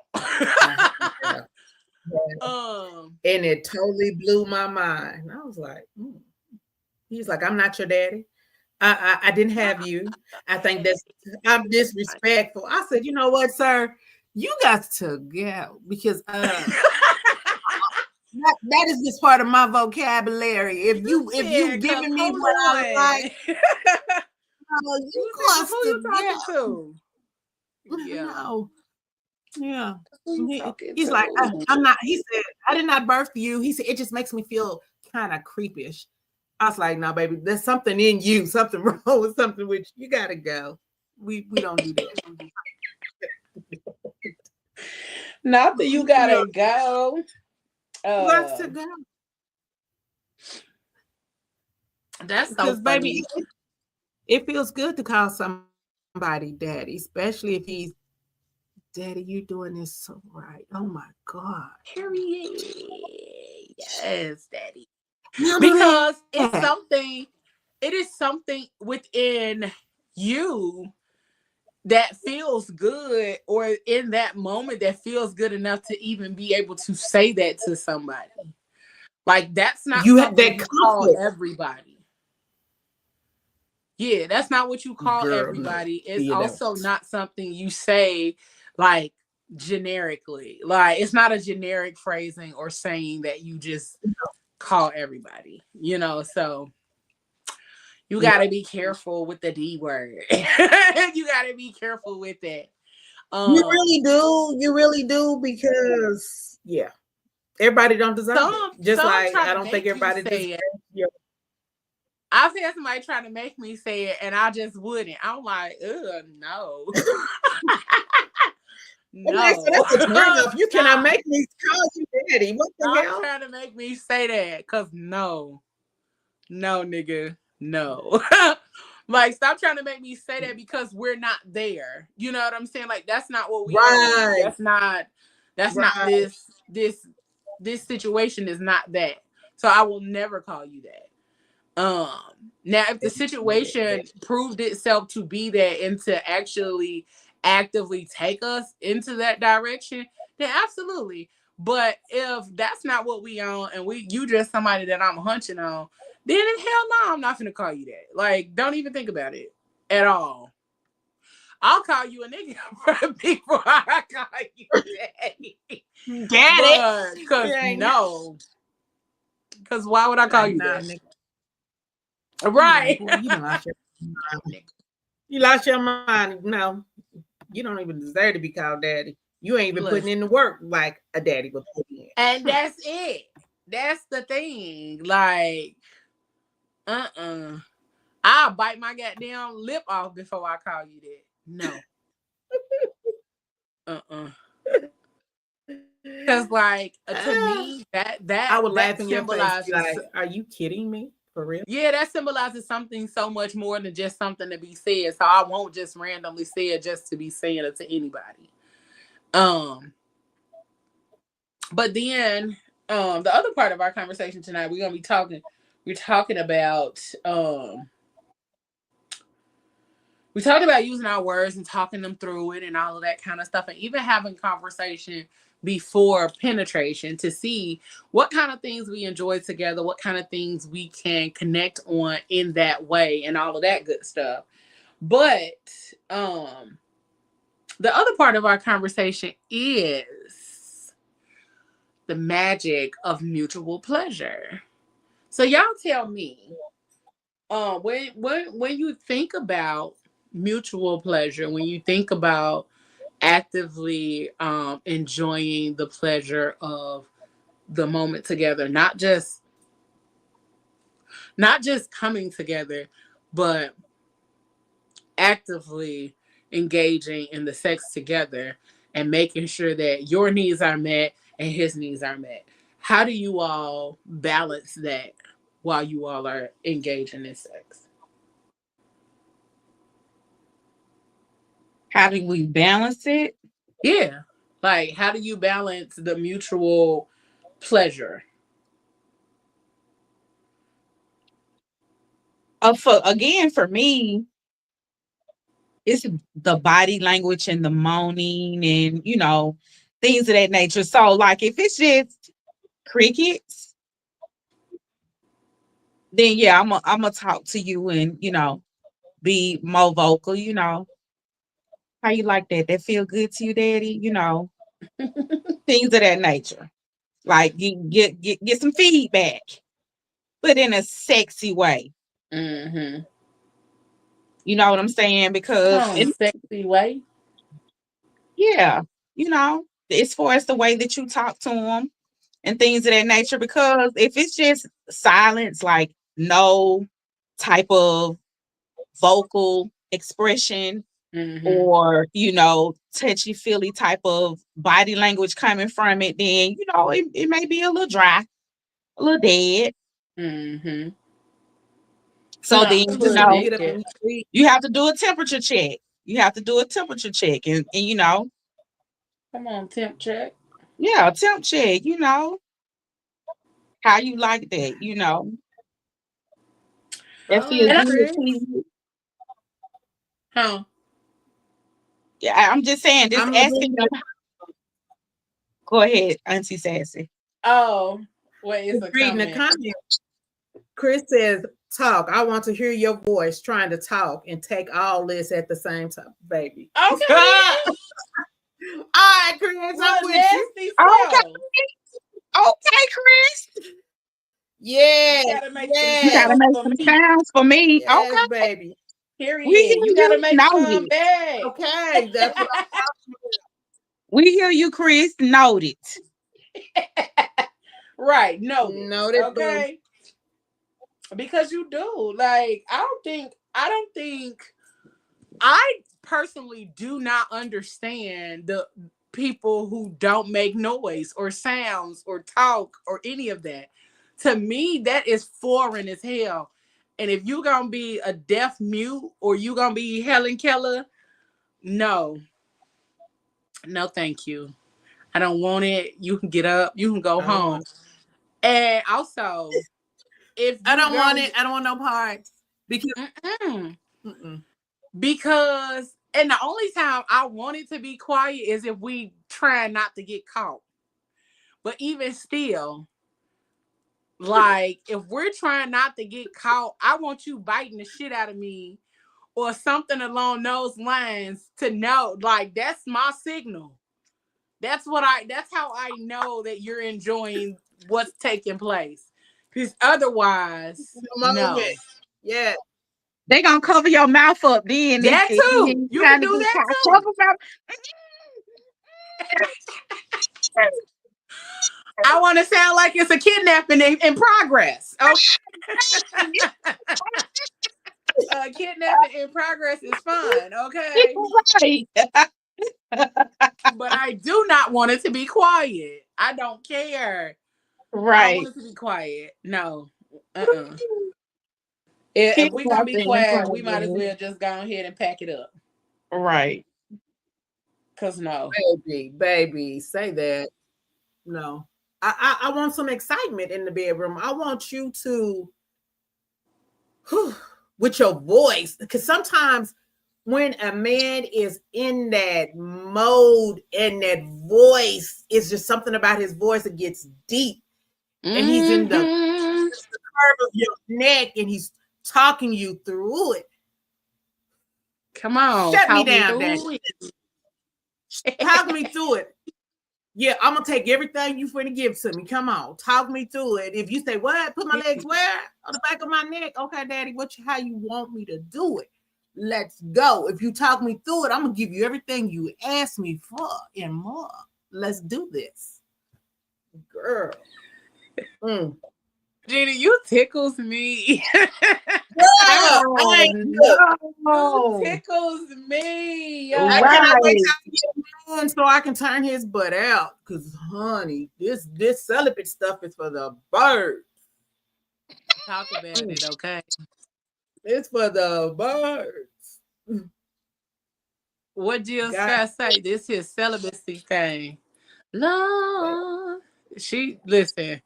And it totally blew my mind. I was like, he's like, I'm not your daddy. I didn't have you. I think I'm disrespectful. I said, you know what, sir? You got to go, because that is just part of my vocabulary. If you giving me what I like, you got to go. Yeah. No. Yeah. He's like, I'm not. He said, I did not birth you. He said, it just makes me feel kind of creepish. I was like, no, baby, there's something in you, something wrong with something which you gotta go. We don't do that. Not that you gotta go. Got to go. That's so funny. Baby, it feels good to call somebody daddy, especially if he's daddy. You doing this so right. Oh my God. Period. Yes, daddy. Because it is something within you that feels good, or in that moment that feels good enough to even be able to say that to somebody. Like that's not something you call everybody. Yeah, that's not what you call everybody. It's also not something you say like generically. Like it's not a generic phrasing or saying that you just call everybody, so you got to be careful with the D word. You got to be careful with that. You really do, because everybody don't deserve it. Just like I don't think everybody deserves it. I've had somebody trying to make me say it, and I just wouldn't. I'm like, ugh, no. Okay, so No. that's a turn off. You cannot Stop. make me call you daddy. What the Stop hell? trying to make me say that, because no. No, nigga. No. Like, stop trying to make me say that because we're not there. You know what I'm saying? Like, that's not what we own. Right, That's not right. this situation is not that. So I will never call you that. Now if the situation proved itself to be that and to actually actively take us into that direction, then absolutely. But if that's not what we own and you just somebody that I'm hunching on, then hell no, I'm not gonna call you that. Like, don't even think about it at all. I'll call you a nigga before I call you daddy. Daddy. But cause Yeah, ain't no. Cause why would I call like, you nah, that? nigga. Right. Like, boy, you done lost your mind. You lost your mind. No, you don't even deserve to be called daddy. You ain't even putting in the work like a daddy would put in. And that's it. That's the thing. Like, I'll bite my goddamn lip off before I call you that. No. Because, like, to me, I would that laugh in your face, be symbolizes. like, "Are you kidding me? For real?" Yeah, that symbolizes something so much more than just something to be said. So I won't just randomly say it just to be saying it to anybody. But then the other part of our conversation tonight, we're talking about we talked about using our words and talking them through it and all of that kind of stuff, and even having conversation before penetration to see what kind of things we enjoy together, what kind of things we can connect on in that way, and all of that good stuff. But the other part of our conversation is the magic of mutual pleasure. So y'all tell me, when you think about mutual pleasure, when you think about actively enjoying the pleasure of the moment together, not just coming together, but actively engaging in the sex together and making sure that your needs are met and his needs are met. How do you all balance that while you all are engaging in sex? How do we balance it? Yeah. Like, how do you balance the mutual pleasure? For me, it's the body language and the moaning and things of that nature. So like if it's just crickets, then yeah, I'm gonna talk to you and be more vocal. How you like that? That feel good to you, daddy? Things of that nature. Like you get some feedback, but in a sexy way. Mm-hmm. You know what I'm saying? Because Sexy way. yeah, as far as the way that you talk to them and things of that nature. Because if it's just silence, like no type of vocal expression Mm-hmm. or touchy feely type of body language coming from it, then it may be a little dry, a little dead. Mm-hmm. So No, then I Just would dig get up it. and sleep. you have to do a temperature check. And Come on, temp check. yeah, a temp check. How you like that. That All feels right, And good Chris. to you. huh? Yeah, I'm just saying, just I'm asking reading them. Go ahead, Auntie Sassy. Oh, what is a the comment? comment. Chris says, "Talk. I want to hear your voice trying to talk and take all this at the same time, baby." Okay. All right, Chris, I'm Look, with you. nasty Okay, self. okay, Chris. Yes, You gotta make some You gotta yes, sounds make for some me. sounds for me. yes, Okay, baby. we Period. hear You gotta you. make some Noted. back. Okay, that's what We hear you, Chris. Noted. Right. I Noted. noted, boo. Okay. Because you do. Like, I personally do not understand the people who don't make noise or sounds or talk or any of that. To me, that is foreign as hell. And if you gonna be a deaf mute or you gonna be Helen Keller, no. No, thank you. I don't want it. You can get up, you can go I don't home. want it. And also, if I you don't want go it. I don't want no parts because mm-mm. mm-mm. Because and the only time I want it to be quiet is if we try not to get caught. But even still, like if we're trying not to get caught, I want you biting the shit out of me or something along those lines to know, like that's my signal. That's how I know that you're enjoying what's taking place. Because otherwise, The no. moment. Yeah. They gonna cover your mouth up then That if you too. ain't You can trying to do get that caught. too. Cover my I want to sound like it's a kidnapping in progress. Okay. Kidnapping in progress is fun. Okay. right. But I do not want it to be quiet. I don't care. I don't want Right. it to be quiet. No. Uh-uh. If we're going to be Kidnapping in quiet, we might as progress. well just go ahead and pack it up. Right. Because no. Baby, say that. No. I want some excitement in the bedroom. I want you to with your voice. Because sometimes when a man is in that mode and that voice, it's just something about his voice that gets deep. And he's in the curve of your neck and he's talking you through it. Come on. Shut me Talk me down, Daddy. through Talk me through it. Yeah, I'm gonna take everything you finna give to me. Come on, talk me through it. If you say, "What? Put my legs where?" On the back of my neck. Okay, Daddy. How you want me to do it? Let's go. If you talk me through it, I'm gonna give you everything you asked me for and more. Let's do this, girl. Gina, you tickles me. I No. You tickles me. cannot wait Right. till I get so I can turn his butt out. Cause honey, this celibate stuff is for the birds. Talk about it, okay? It's for the birds. What Jill God, Scott say? This is celibacy thing. Lord. She listen.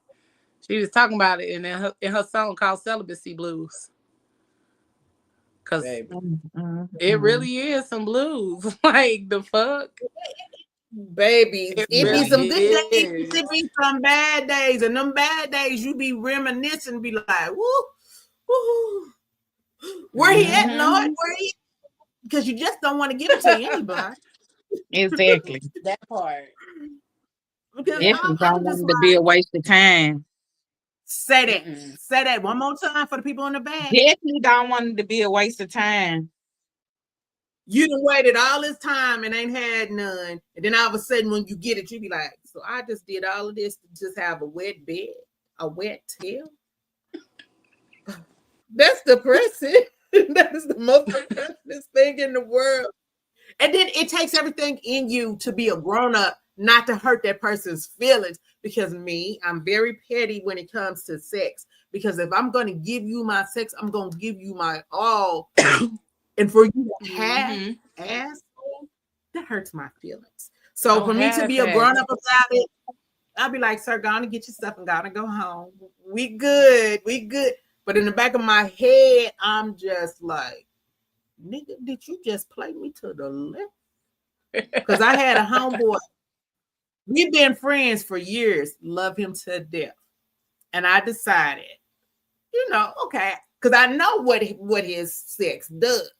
She was talking about it in her song called Celibacy Blues. Cause baby. it really is some blues. Like the fuck. Baby, It it be really some good days, is. it be some bad days, and them bad days you be reminiscing, be like, woo, woo, where he at, Lord? Where he? Because you just don't want to give it to anybody. Exactly. That part. Because Yeah. Definitely I'm don't just want it to be a like, waste of time. Mm-mm. say that one more time for the people in the back. Definitely don't want it to be a waste of time. You done waited all this time and ain't had none, and then all of a sudden when you get it, you be like, so I just did all of this to just have a wet bed, a wet tail. That's depressing. That is the most depressing thing in the world. And then it takes everything in you to be a grown up, not to hurt that person's feelings. Because I'm very petty when it comes to sex. Because if I'm going to give you my sex, I'm going to give you my all. And for you to have asshole, that hurts my feelings. So for me to be a grown up about it, I'll be like, sir, go on and get your stuff and gotta go home. We good. But in the back of my head, I'm just like, nigga, did you just play me to the left? Because I had a homeboy. We've been friends for years, love him to death. And I decided, okay, because I know what his sex does.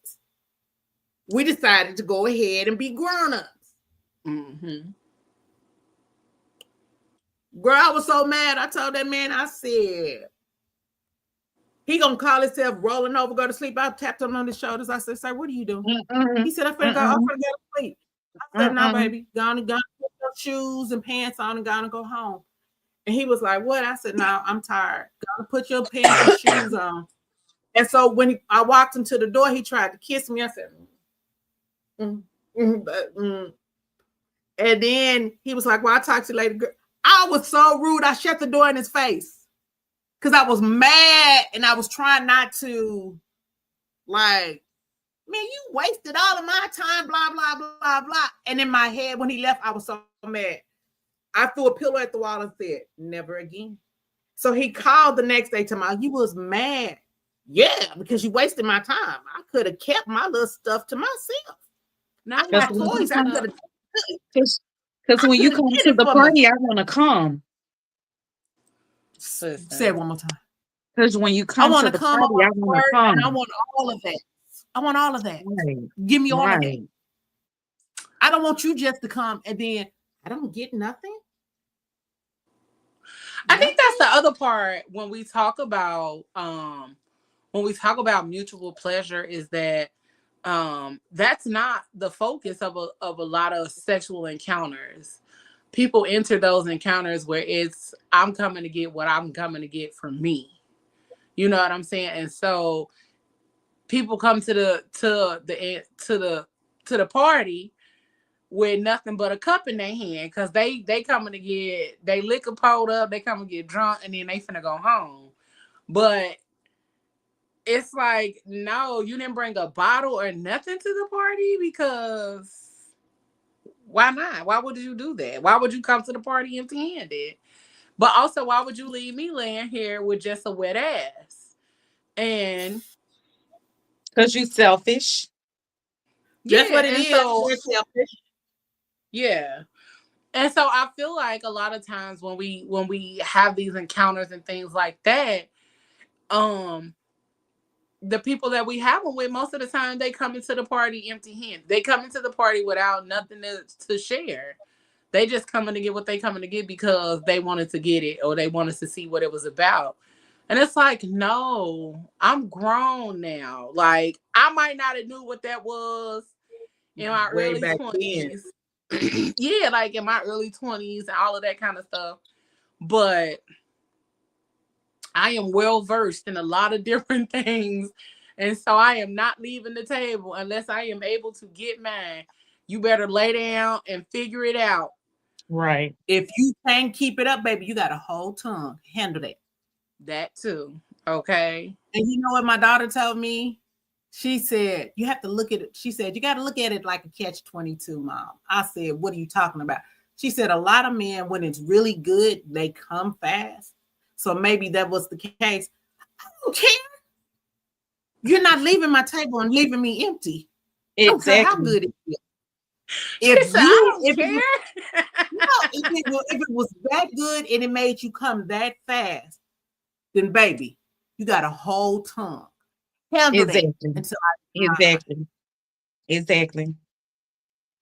We decided to go ahead and be grown-ups. Girl, I was so mad. I told that man, I said, he gonna call himself rolling over, go to sleep. I tapped him on the shoulders. I said, sir, what are you doing? He said, I'm finna go to sleep. I said, no, baby, go on and put your shoes and pants on and go on and go home. And he was like, what? I said, no, I'm tired. Gotta put your pants and shoes on. And so when I walked him to the door, he tried to kiss me. I said, And then he was like, well, I'll talk to you later. I was so rude. I shut the door in his face because I was mad and I was trying not to, like, man, you wasted all of my time, blah, blah, blah, blah. And in my head, when he left, I was so mad. I threw a pillow at the wall and said, never again. So he called the next day to me. You was mad. Yeah, because you wasted my time. I could have kept my little stuff to myself. Now, My toys, I could have. Because when you come to the party, I want to come. Say it one more time. Because when you come to the party, I want to come. And I want all of that. I want all of that. Right. Give me all of that. I don't want you just to come and then I don't get nothing. I think that's the other part when we talk about mutual pleasure is that that's not the focus of a lot of sexual encounters. People enter those encounters where it's I'm coming to get what I'm coming to get from me. You know what I'm saying? And so people come to the party with nothing but a cup in their hand because they coming to get they liquor pulled up, they come and get drunk, and then they finna go home. But it's like, no, you didn't bring a bottle or nothing to the party because why not? Why would you do that? Why would you come to the party empty-handed? But also, why would you leave me laying here with just a wet ass? And because you selfish. That's what it is. So, you're selfish. Yeah. And so I feel like a lot of times when we have these encounters and things like that, the people that we have them with, most of the time they come into the party empty-handed. They come into the party without nothing to share. They just coming to get what they coming to get because they wanted to get it or they wanted to see what it was about. And it's like, no, I'm grown now. Like, I might not have knew what that was in my early 20s. Yeah, like in my early 20s and all of that kind of stuff. But I am well versed in a lot of different things. And so I am not leaving the table unless I am able to get mine. You better lay down and figure it out. Right. If you can't keep it up, baby, you got a whole tongue. Handle that. That too. Okay. And you know what my daughter told me? She said, you have to look at it. She said, you got to look at it like a catch-22, Mom. I said, what are you talking about? She said, a lot of men, when it's really good, they come fast. So maybe that was the case. I don't care. You're not leaving my table and leaving me empty. Exactly. I don't care how good it is. If it was that good and it made you come that fast, then baby, you got a whole tongue. Exactly.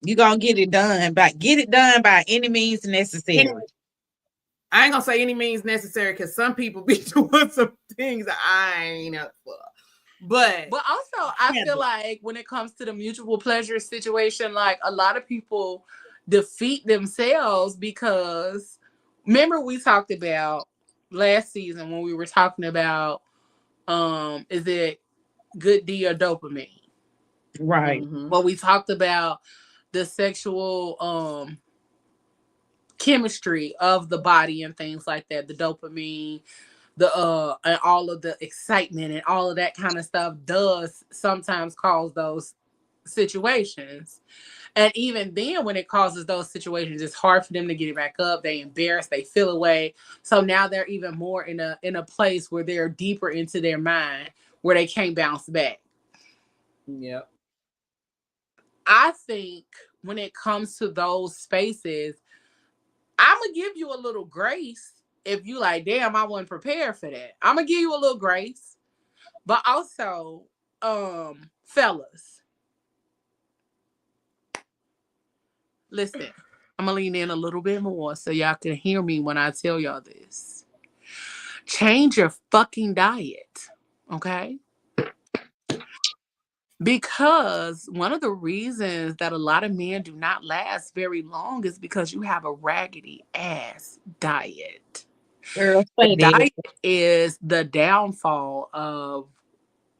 You gonna get it done by any means necessary. I ain't gonna say any means necessary because some people be doing some things that I ain't up for. But also I feel like when it comes to the mutual pleasure situation, like a lot of people defeat themselves because remember we talked about last season when we were talking about is it good D or dopamine? Right. Mm-hmm. Well, we talked about the sexual chemistry of the body and things like that, the dopamine, the and all of the excitement and all of that kind of stuff does sometimes cause those situations. And even then, when it causes those situations, it's hard for them to get it back up. They embarrassed, they feel away. So now they're even more in a place where they're deeper into their mind where they can't bounce back. Yeah. I think when it comes to those spaces, I'm going to give you a little grace if you like, damn, I wasn't prepared for that. I'm going to give you a little grace. But also, fellas, listen, I'm going to lean in a little bit more so y'all can hear me when I tell y'all this. Change your fucking diet, okay? Because one of the reasons that a lot of men do not last very long is because you have a raggedy ass diet. Girl, The say that. diet is the downfall of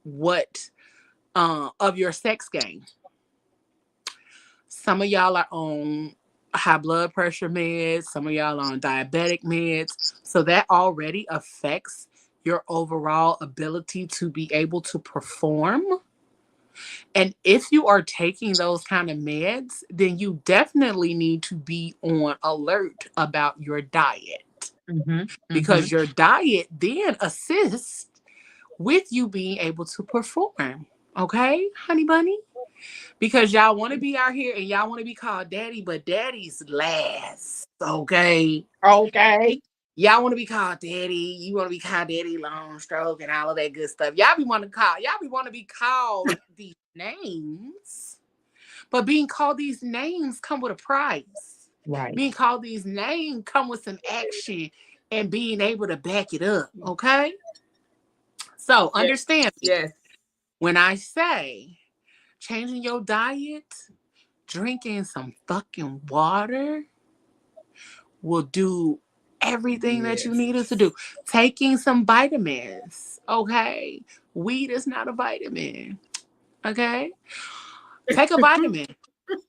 what of your sex game. Some of y'all are on high blood pressure meds, some of y'all are on diabetic meds. So that already affects your overall ability to be able to perform. And if you are taking those kind of meds, then you definitely need to be on alert about your diet, because your diet then assists with you being able to perform. Okay, honey bunny? Because y'all want to be out here and y'all want to be called daddy, but daddy's last. Okay. Okay. Y'all want to be called daddy. You want to be called daddy long stroke and all of that good stuff. Y'all be want to be called these names. But being called these names come with a price. Right. Being called these names come with some action and being able to back it up. Okay. So understand me. Yes. When I say changing your diet, drinking some fucking water will do everything that you need us to do. Taking some vitamins, okay? Weed is not a vitamin, okay? Take a vitamin.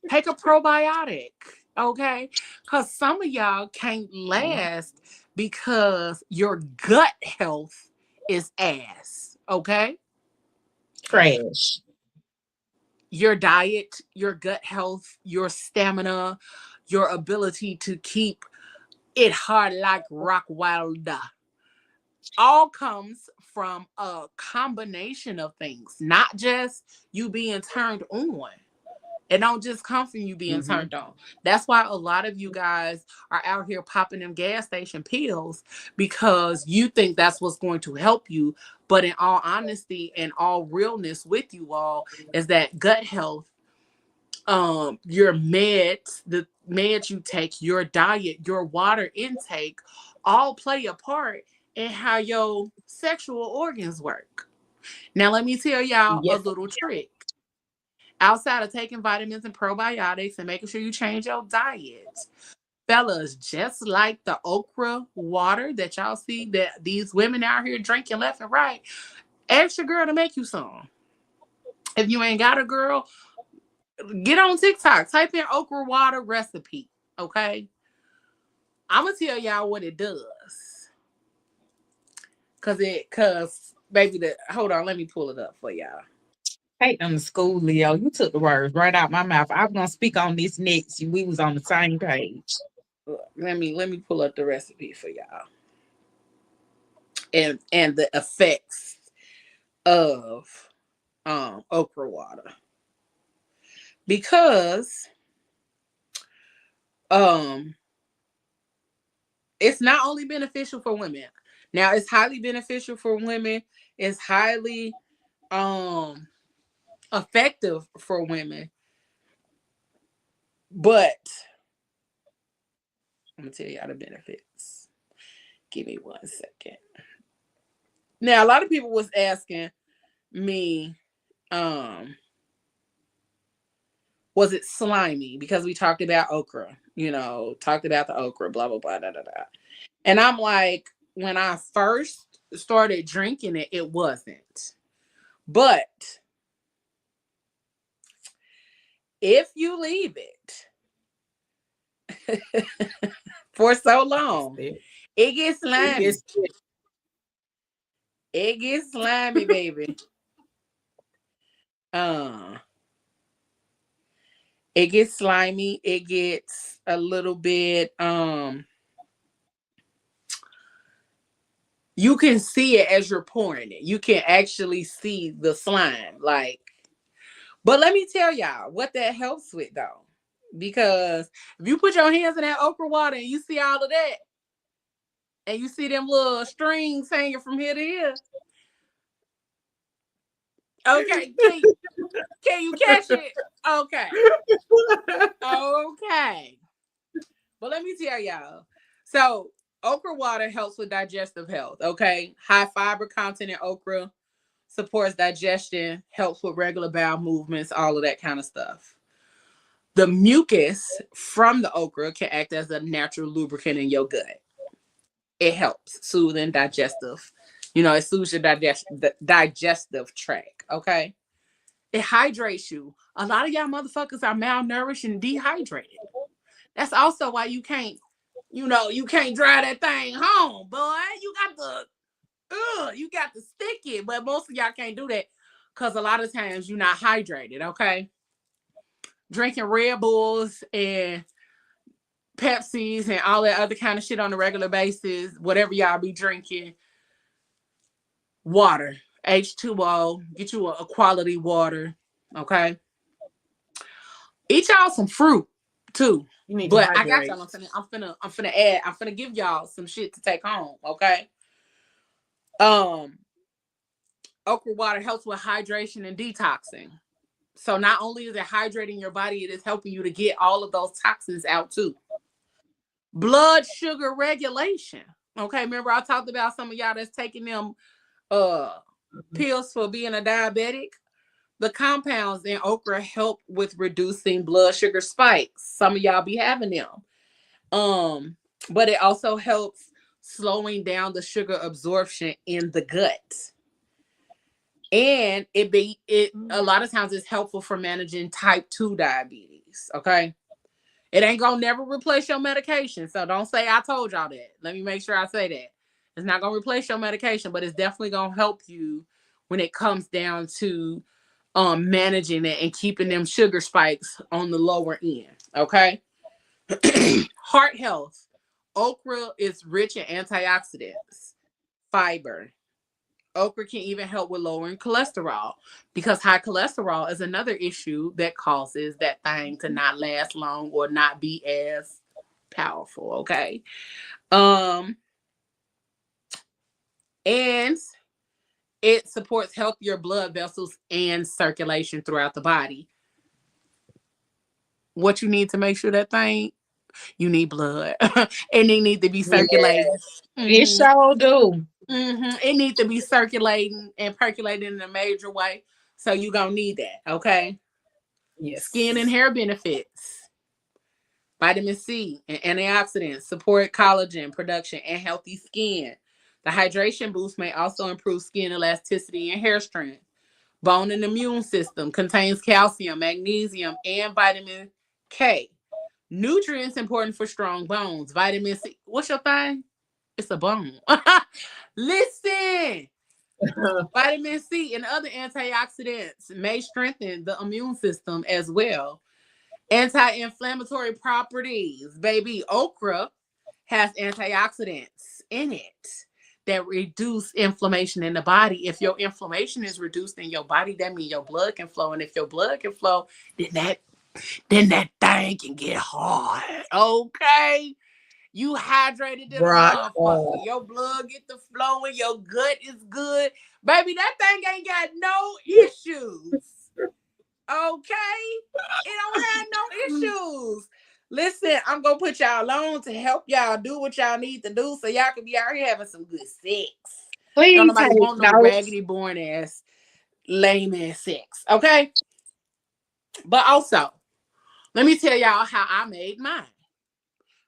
Take a probiotic, okay? Because some of y'all can't last because your gut health is ass, okay? Trash. Your diet, your gut health, your stamina, your ability to keep it hard like rock wilder, all comes from a combination of things, not just you being turned on. It don't just come from you being turned on. That's why a lot of you guys are out here popping them gas station pills, because you think that's what's going to help you. But in all honesty and all realness with you all is that gut health, your meds, the meds you take, your diet, your water intake, all play a part in how your sexual organs work. Now, let me tell y'all a little trick. Outside of taking vitamins and probiotics and making sure you change your diet, fellas, just like the okra water that y'all see that these women out here drinking left and right, ask your girl to make you some. If you ain't got a girl, get on TikTok, type in okra water recipe, okay? I'm gonna tell y'all what it does. Cause baby, hold on, let me pull it up for y'all. Take them to school, Leo. You took the words right out my mouth. I was gonna speak on this next. We was on the same page. Let me pull up the recipe for y'all. And the effects of okra water. Because it's not only beneficial for women. Now it's highly beneficial for women. It's highly effective for women. But I'm gonna tell y'all the benefits. Give me 1 second. Now a lot of people was asking me, was it slimy? Because we talked about okra, talked about the okra, blah, blah, blah, da, da, da. And I'm like, when I first started drinking it, it wasn't. But if you leave it for so long, it gets slimy. It gets slimy, baby. It gets slimy. It gets a little bit, you can see it as you're pouring it. You can actually see the slime. But let me tell y'all what that helps with, though. Because if you put your hands in that okra water and you see all of that, and you see them little strings hanging from here to here, okay, can you catch it? Okay. Okay. But let me tell y'all. So okra water helps with digestive health, okay? High fiber content in okra supports digestion, helps with regular bowel movements, all of that kind of stuff. The mucus from the okra can act as a natural lubricant in your gut. it helps soothing digestive. It soothes your digestive tract. Okay. It hydrates you. A lot of y'all motherfuckers are malnourished and dehydrated. That's also why you can't drive that thing home, boy. You got to stick it. But most of y'all can't do that because a lot of times you're not hydrated, okay? Drinking Red Bulls and Pepsis and all that other kind of shit on a regular basis, whatever y'all be drinking, water, H2O, get you a quality water, okay? Eat y'all some fruit too. But I got y'all. I'm finna add. I'm finna give y'all some shit to take home. Okay. Okra water helps with hydration and detoxing. So not only is it hydrating your body, it is helping you to get all of those toxins out too. Blood sugar regulation. Okay. Remember I talked about some of y'all that's taking them pills for being a diabetic. The compounds in okra help with reducing blood sugar spikes. Some of y'all be having them. But it also helps slowing down the sugar absorption in the gut. And it a lot of times it's helpful for managing type 2 diabetes. Okay. It ain't gonna never replace your medication. So don't say I told y'all that. Let me make sure I say that. It's not gonna replace your medication, but it's definitely gonna help you when it comes down to managing it and keeping them sugar spikes on the lower end. Okay. Heart health. Okra is rich in antioxidants, fiber. Okra can even help with lowering cholesterol because high cholesterol is another issue that causes that thing to not last long or not be as powerful. Okay. And it supports healthier blood vessels and circulation throughout the body. What you need to make sure that thing, you need blood. And it need to be circulating. Yeah. It sure do. It needs to be circulating and percolating in a major way. So you're going to need that. Okay. Yes. Skin and hair benefits. Vitamin C and antioxidants support collagen production and healthy skin. The hydration boost may also improve skin elasticity and hair strength. Bone and immune system contains calcium, magnesium, and vitamin K. Nutrients important for strong bones. Vitamin C. What's your thing? It's a bone. Listen. Vitamin C and other antioxidants may strengthen the immune system as well. Anti-inflammatory properties. Baby, okra has antioxidants in it that reduce inflammation in the body. If your inflammation is reduced in your body, that means your blood can flow. And if your blood can flow, then that thing can get hard. Okay. You hydrated this motherfucker. Your blood get the flowing. Your gut is good. Baby, that thing ain't got no issues. Okay? It don't have no issues. Listen, I'm going to put y'all on to help y'all do what y'all need to do so y'all can be out here having some good sex. Please don't nobody want no raggedy, born ass, lame ass sex. Okay? But also, let me tell y'all how I made mine.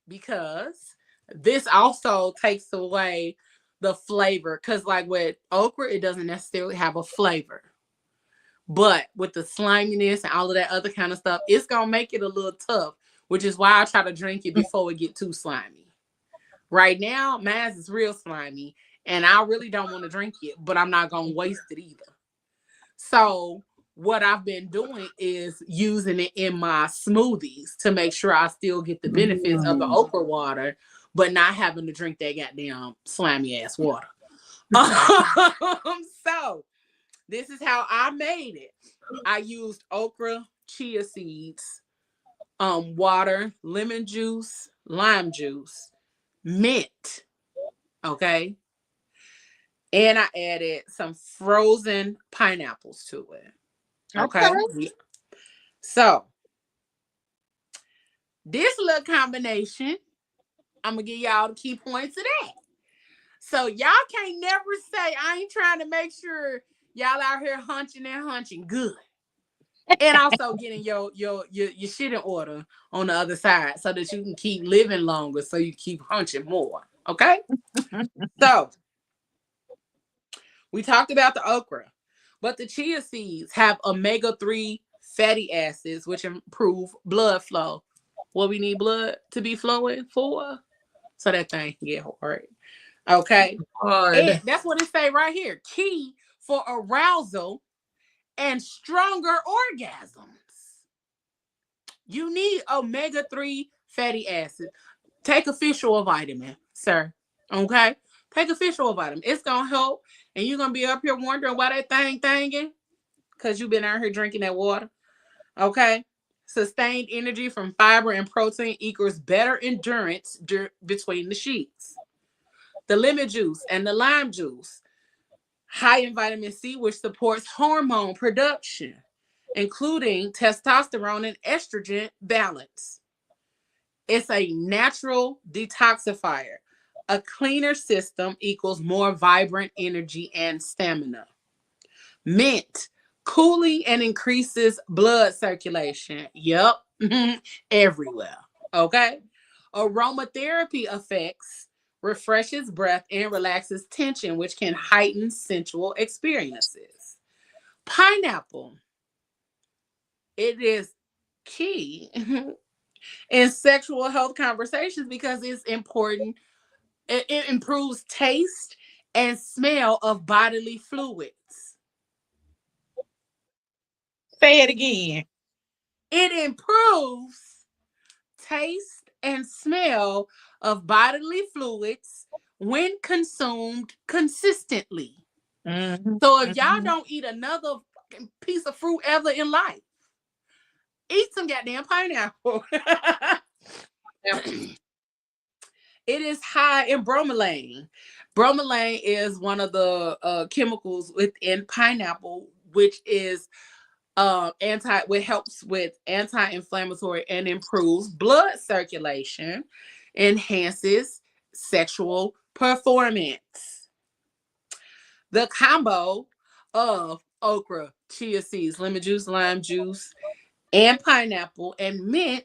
Because this also takes away the flavor. Because like with okra, it doesn't necessarily have a flavor. But with the sliminess and all of that other kind of stuff, it's going to make it a little tough, which is why I try to drink it before it get too slimy. Right now, mine is real slimy, and I really don't want to drink it, but I'm not going to waste it either. So what I've been doing is using it in my smoothies to make sure I still get the benefits of the okra water, but not having to drink that goddamn slimy ass water. So this is how I made it. I used okra, chia seeds, water, lemon juice, lime juice, mint. Okay. And I added some frozen pineapples to it. Okay. So this little combination, I'm gonna give y'all the key points of that. So y'all can't never say I ain't trying to make sure y'all out here hunching good. And also getting your shit in order on the other side so that you can keep living longer, so you keep hunching more. Okay? So, we talked about the okra, but the chia seeds have omega-3 fatty acids, which improve blood flow. What we need blood to be flowing for? So that thing can get hard. Okay? And Hard. that's what it say right here. Key for arousal and stronger orgasms. You need omega-3 fatty acids. Take a fish oil vitamin, sir. Okay? Take a fish oil vitamin. It's going to help. And you're going to be up here wondering why that thing thinging. Because you've been out here drinking that water. Okay? Sustained energy from fiber and protein equals better endurance between the sheets. The lemon juice and the lime juice, high in vitamin C, which supports hormone production, including testosterone and estrogen balance. It's a natural detoxifier. A cleaner system equals more vibrant energy and stamina. Mint, cooling and increases blood circulation. Yep, everywhere. Okay. Aromatherapy effects refreshes breath and relaxes tension, which can heighten sensual experiences. Pineapple, it is key in sexual health conversations because it's important. It improves taste and smell of bodily fluids. Say it again. It improves taste and smell of bodily fluids when consumed consistently. Mm-hmm. So if y'all Mm-hmm. don't eat another fucking piece of fruit ever in life, eat some goddamn pineapple. It is high in bromelain. Bromelain is one of the chemicals within pineapple, which is which helps with anti-inflammatory and improves blood circulation, enhances sexual performance. The combo of okra, chia seeds, lemon juice, lime juice, and pineapple and mint,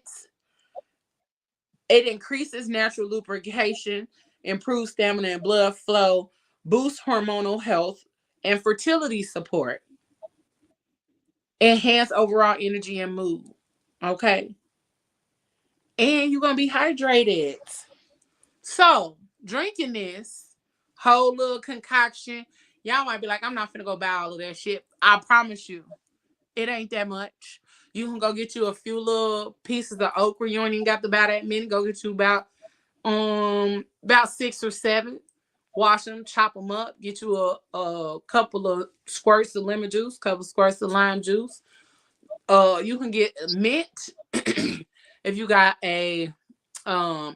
it increases natural lubrication, improves stamina and blood flow, boosts hormonal health and fertility support, enhance overall energy and mood. Okay. And you're going to be hydrated. So, drinking this whole little concoction, y'all might be like, I'm not finna go buy all of that shit. I promise you, it ain't that much. You can go get you a few little pieces of okra. You don't even got to buy that many. Go get you about 6 or 7. Wash them, chop them up. Get you a couple of squirts of lemon juice, couple of squirts of lime juice. You can get mint if you got a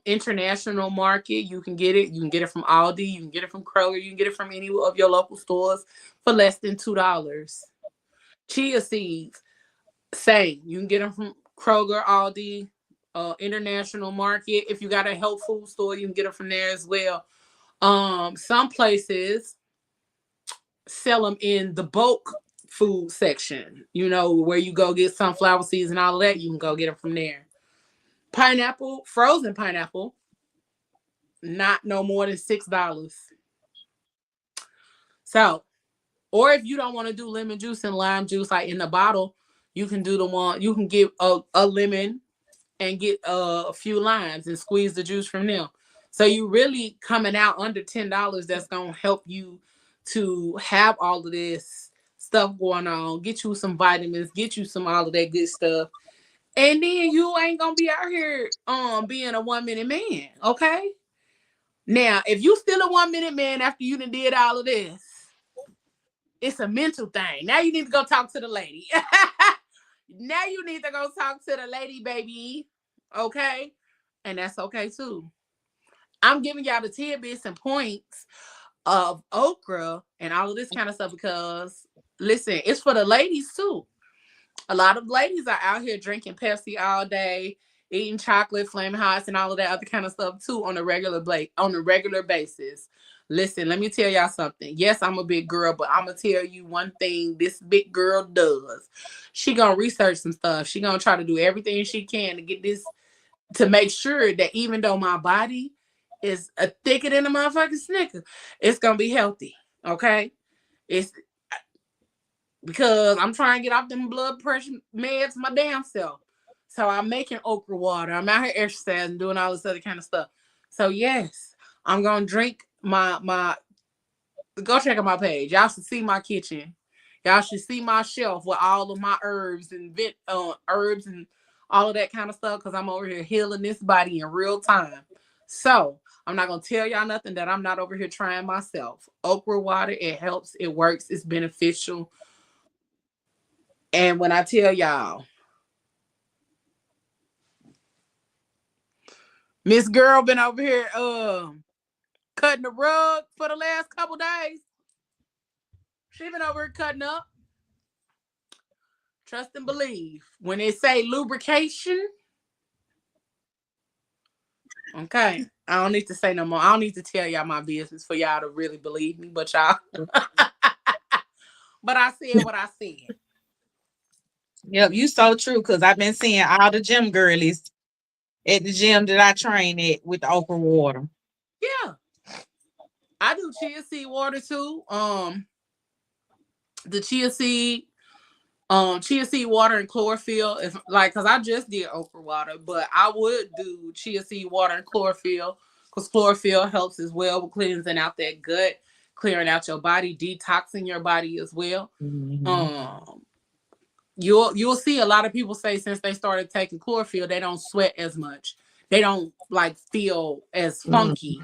international market. You can get it. You can get it from Aldi. You can get it from Kroger. You can get it from any of your local stores for less than $2. Chia seeds, same. You can get them from Kroger, Aldi, international market. If you got a health food store, you can get them from there as well. Some places sell them in the bulk food section, where you go get sunflower seeds and all of that. You can go get them from there. Pineapple, frozen pineapple, not no more than $6. So, or if you don't want to do lemon juice and lime juice like in the bottle, you can do the one. You can get a lemon and get a few limes and squeeze the juice from them. So you really coming out under $10. That's gonna help you to have all of this stuff going on. Get you some vitamins. Get you some all of that good stuff. And then you ain't gonna be out here being a 1-minute man, okay? Now, if you still a 1-minute man after you done did all of this, it's a mental thing. Now you need to go talk to the lady. Now you need to go talk to the lady, baby. Okay? And that's okay too. I'm giving y'all the tidbits and points of okra and all of this kind of stuff because, listen, it's for the ladies too. A lot of ladies are out here drinking Pepsi all day, eating chocolate, flaming hots, and all of that other kind of stuff too on a regular basis. Listen, let me tell y'all something. Yes, I'm a big girl, but I'm gonna tell you one thing this big girl does. She gonna research some stuff. She gonna try to do everything she can to get this, to make sure that even though my body It's a thicker than a motherfucking Snicker. It's gonna be healthy. Okay. It's because I'm trying to get off them blood pressure meds my damn self. So I'm making okra water. I'm out here exercising, doing all this other kind of stuff. So yes, I'm gonna drink my. Go check out my page. Y'all should see my kitchen. Y'all should see my shelf with all of my herbs and herbs and all of that kind of stuff. Because I'm over here healing this body in real time. So I'm not gonna tell y'all nothing that I'm not over here trying myself. Okra water, it helps, it works, it's beneficial. And when I tell y'all, Miss Girl been over here cutting the rug for the last couple days. She been over here cutting up. Trust and believe. When they say lubrication, okay, I don't need to say no more. I don't need to tell y'all my business for y'all to really believe me, but y'all. But I said what I said. Yep, you so true, because I've been seeing all the gym girlies at the gym that I train at with the okra water. Yeah. I do chia seed water too. The chia seed water and chlorophyll is like, because I just did okra water, but I would do chia seed water and chlorophyll, because chlorophyll helps as well with cleansing out that gut, clearing out your body, detoxing your body as well. You'll see a lot of people say since they started taking chlorophyll, they don't sweat as much. They don't like feel as funky.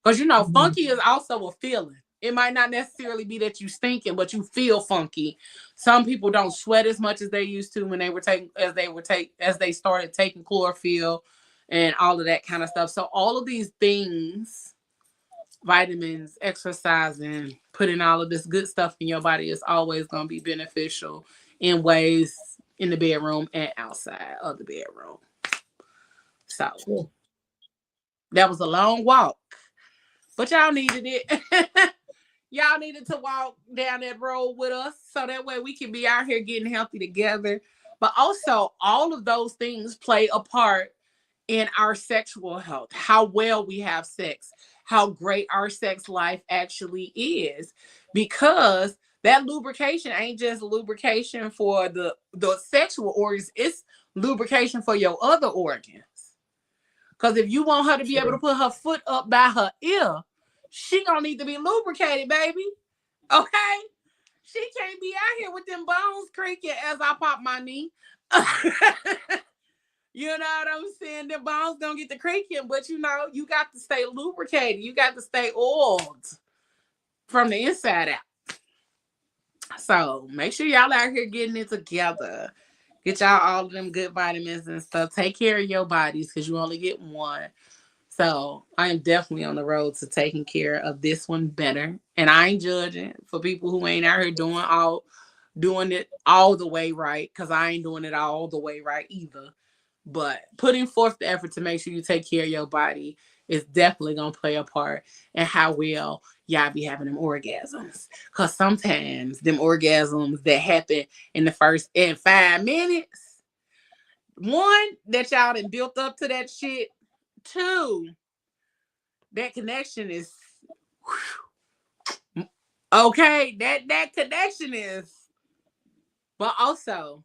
Because funky is also a feeling. It might not necessarily be that you stinking, but you feel funky. Some people don't sweat as much as they used to when they were as they started taking chlorophyll and all of that kind of stuff. So all of these things, vitamins, exercising, putting all of this good stuff in your body is always going to be beneficial in ways in the bedroom and outside of the bedroom. So that was a long walk, but y'all needed it. Y'all needed to walk down that road with us so that way we can be out here getting healthy together. But also, all of those things play a part in our sexual health, how well we have sex, how great our sex life actually is, because that lubrication ain't just lubrication for the sexual organs, it's lubrication for your other organs. Because if you want her to be able to put her foot up by her ear, she gonna need to be lubricated, baby. Okay? She can't be out here with them bones creaking as I pop my knee. You know what I'm saying? The bones gonna get the creaking, but you got to stay lubricated. You got to stay oiled from the inside out. So make sure y'all out here getting it together. Get y'all all of them good vitamins and stuff. Take care of your bodies because you only get one. So I am definitely on the road to taking care of this one better. And I ain't judging for people who ain't out here doing it all the way right, because I ain't doing it all the way right either. But putting forth the effort to make sure you take care of your body is definitely going to play a part in how well y'all be having them orgasms. Because sometimes them orgasms that happen in the first 5 minutes, one, that y'all done built up to that shit. Two, that connection is okay. That connection is, but also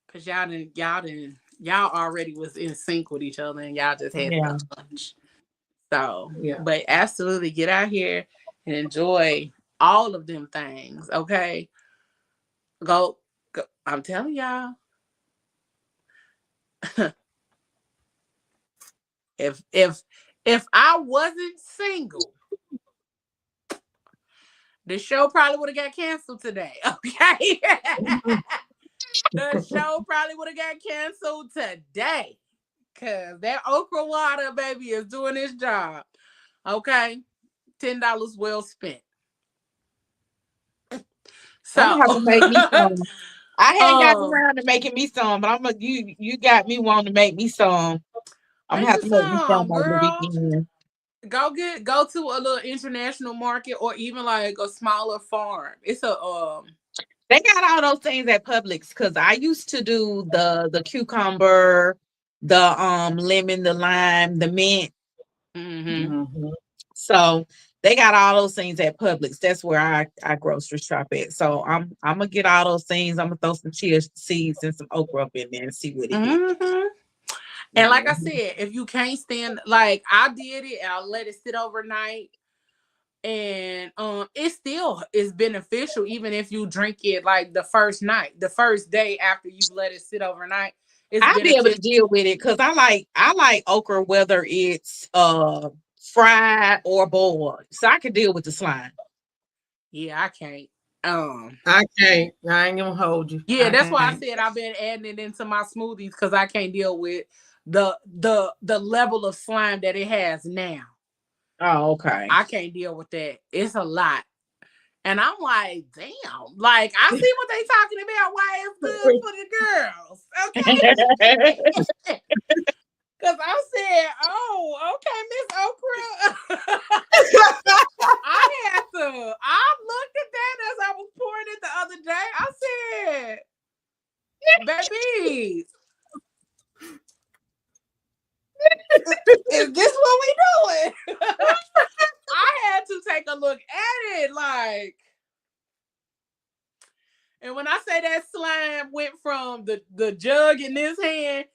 because y'all already was in sync with each other and y'all just had the lunch. So, but absolutely get out here and enjoy all of them things. Okay, go. I'm telling y'all. If I wasn't single, the show probably would have got canceled today. Okay. The show probably would have got canceled today. Cause that okra water, baby, is doing its job. Okay. $10 well spent. So I'm gonna have to make me some. I hadn't gotten around to making me some, but you got me wanting to make me some. I'm gonna have to make me some over the girl. weekend. Go to a little international market or even like a smaller farm. It's They got all those things at Publix, because I used to do the cucumber, the lemon, the lime, the mint. So they got all those things at Publix. That's where I grocery shop at. So I'm gonna get all those things. I'm gonna throw some chia seeds and some okra up in there and see what it is. And like I said, if you can't stand, like I did it, I'll let it sit overnight. And it still is beneficial even if you drink it like the first day after you've let it sit overnight. It's I'll be able to beneficial. deal with it because I like okra whether it's fried or boiled. So I can deal with the slime. Yeah, I can't. I can't. I ain't gonna hold you. Yeah, that's why I said I've been adding it into my smoothies because I can't deal with the level of slime that it has now. Oh, okay. I can't deal with that. It's a lot. And I'm like, damn. Like, I see what they talking about. Why it's good for the girls. Okay. Because I said, oh, okay, Miss Okra. I looked at that as I was pouring it the other day. I said, baby, is this what we doing? I had to take a look at it, like, and when I say that slime went from the jug in this hand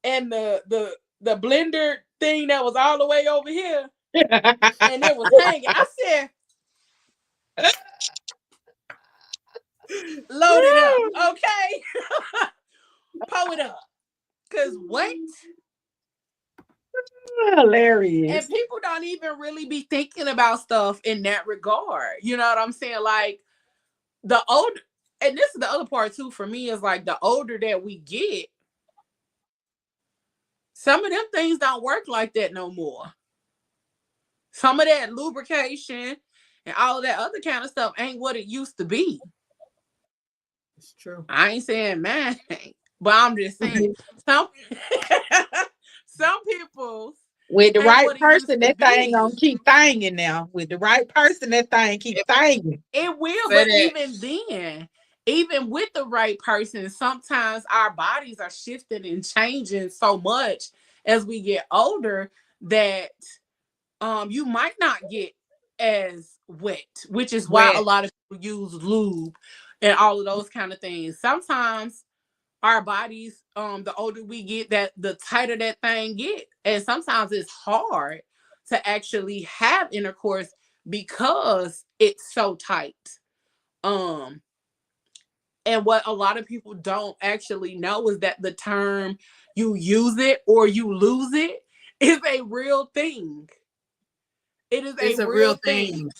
and the blender thing that was all the way over here, and it was hanging, I said, load it up, okay? Pull it up. Cause what? Hilarious. And people don't even really be thinking about stuff in that regard. You know what I'm saying? Like the older, and this is the other part too for me, is like the older that we get, some of them things don't work like that no more. Some of that lubrication and all of that other kind of stuff ain't what it used to be. It's true. I ain't saying man, but I'm just saying some people with the right person, that thing gonna keep thanging now. With the right person, that thing keep thanging. It will, but even then, even with the right person, sometimes our bodies are shifting and changing so much as we get older that you might not get as wet, which is why a lot of people use lube and all of those kind of things. Sometimes our bodies, the older we get, that the tighter that thing get, and sometimes it's hard to actually have intercourse because it's so tight. And what a lot of people don't actually know is that the term "you use it or you lose it" is a real thing. It's a real thing.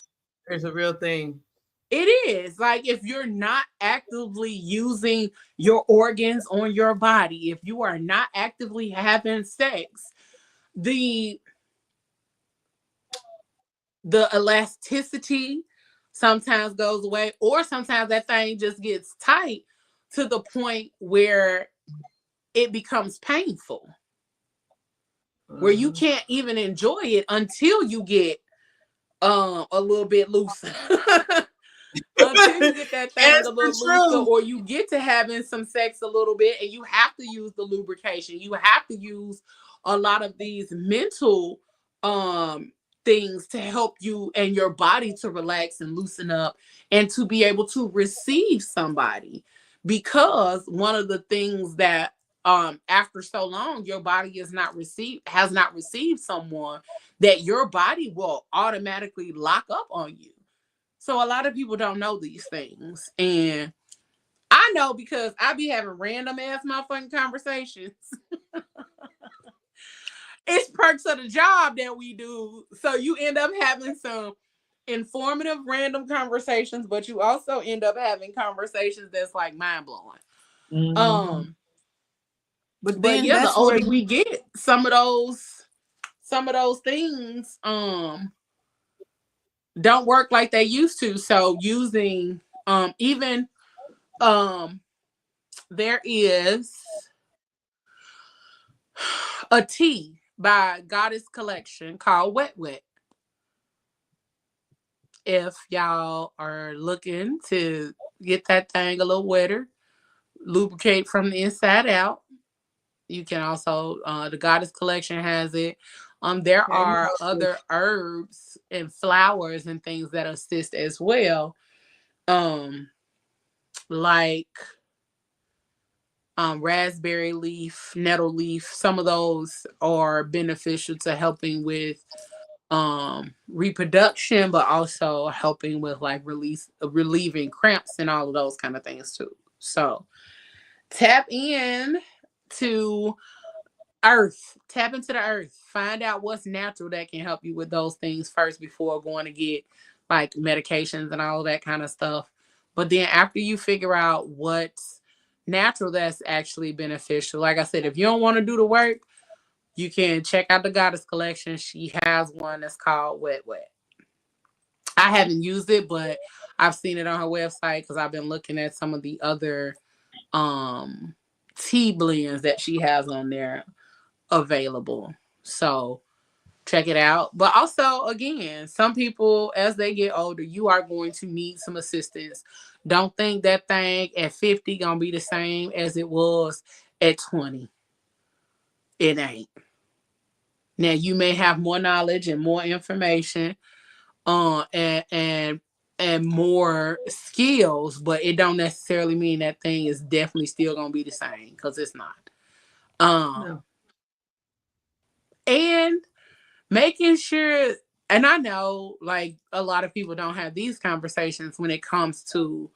It's a real thing. It is. Like, if you're not actively using your organs on your body, if you are not actively having sex, the elasticity sometimes goes away, or sometimes that thing just gets tight to the point where it becomes painful, where you can't even enjoy it until you get a little bit looser. Until you get that thing a little looser, or you get to having some sex a little bit, and you have to use the lubrication. You have to use a lot of these mental things to help you and your body to relax and loosen up and to be able to receive somebody. Because one of the things that after so long your body has not received someone, that your body will automatically lock up on you. So a lot of people don't know these things. And I know because I be having random ass motherfucking conversations. It's perks of the job that we do. So you end up having some informative random conversations, but you also end up having conversations that's like mind blowing. But yeah, the older we get, some of those things don't work like they used to. So using even there is a tea by Goddess Collection called Wet Wet. If y'all are looking to get that thing a little wetter, lubricate from the inside out, you can also the Goddess Collection has it. There Okay, are other herbs and flowers and things that assist as well. Like raspberry leaf, nettle leaf. Some of those are beneficial to helping with reproduction, but also helping with like relieving cramps and all of those kind of things too. So tap in to tap into the earth, find out what's natural that can help you with those things first before going to get like medications and all that kind of stuff. But then after you figure out what's natural that's actually beneficial, like I said, if you don't want to do the work, you can check out the Goddess collection. She has one that's called Wet Wet. I haven't used it, but I've seen it on her website because I've been looking at some of the other tea blends that she has on there available. So check it out. But also, again, some people, as they get older, you are going to need some assistance. Don't think that thing at 50 gonna be the same as it was at 20. It ain't. Now you may have more knowledge and more information, and more skills, but it don't necessarily mean that thing is definitely still gonna be the same, because it's not. No. And making sure, and I know like a lot of people don't have these conversations when it comes to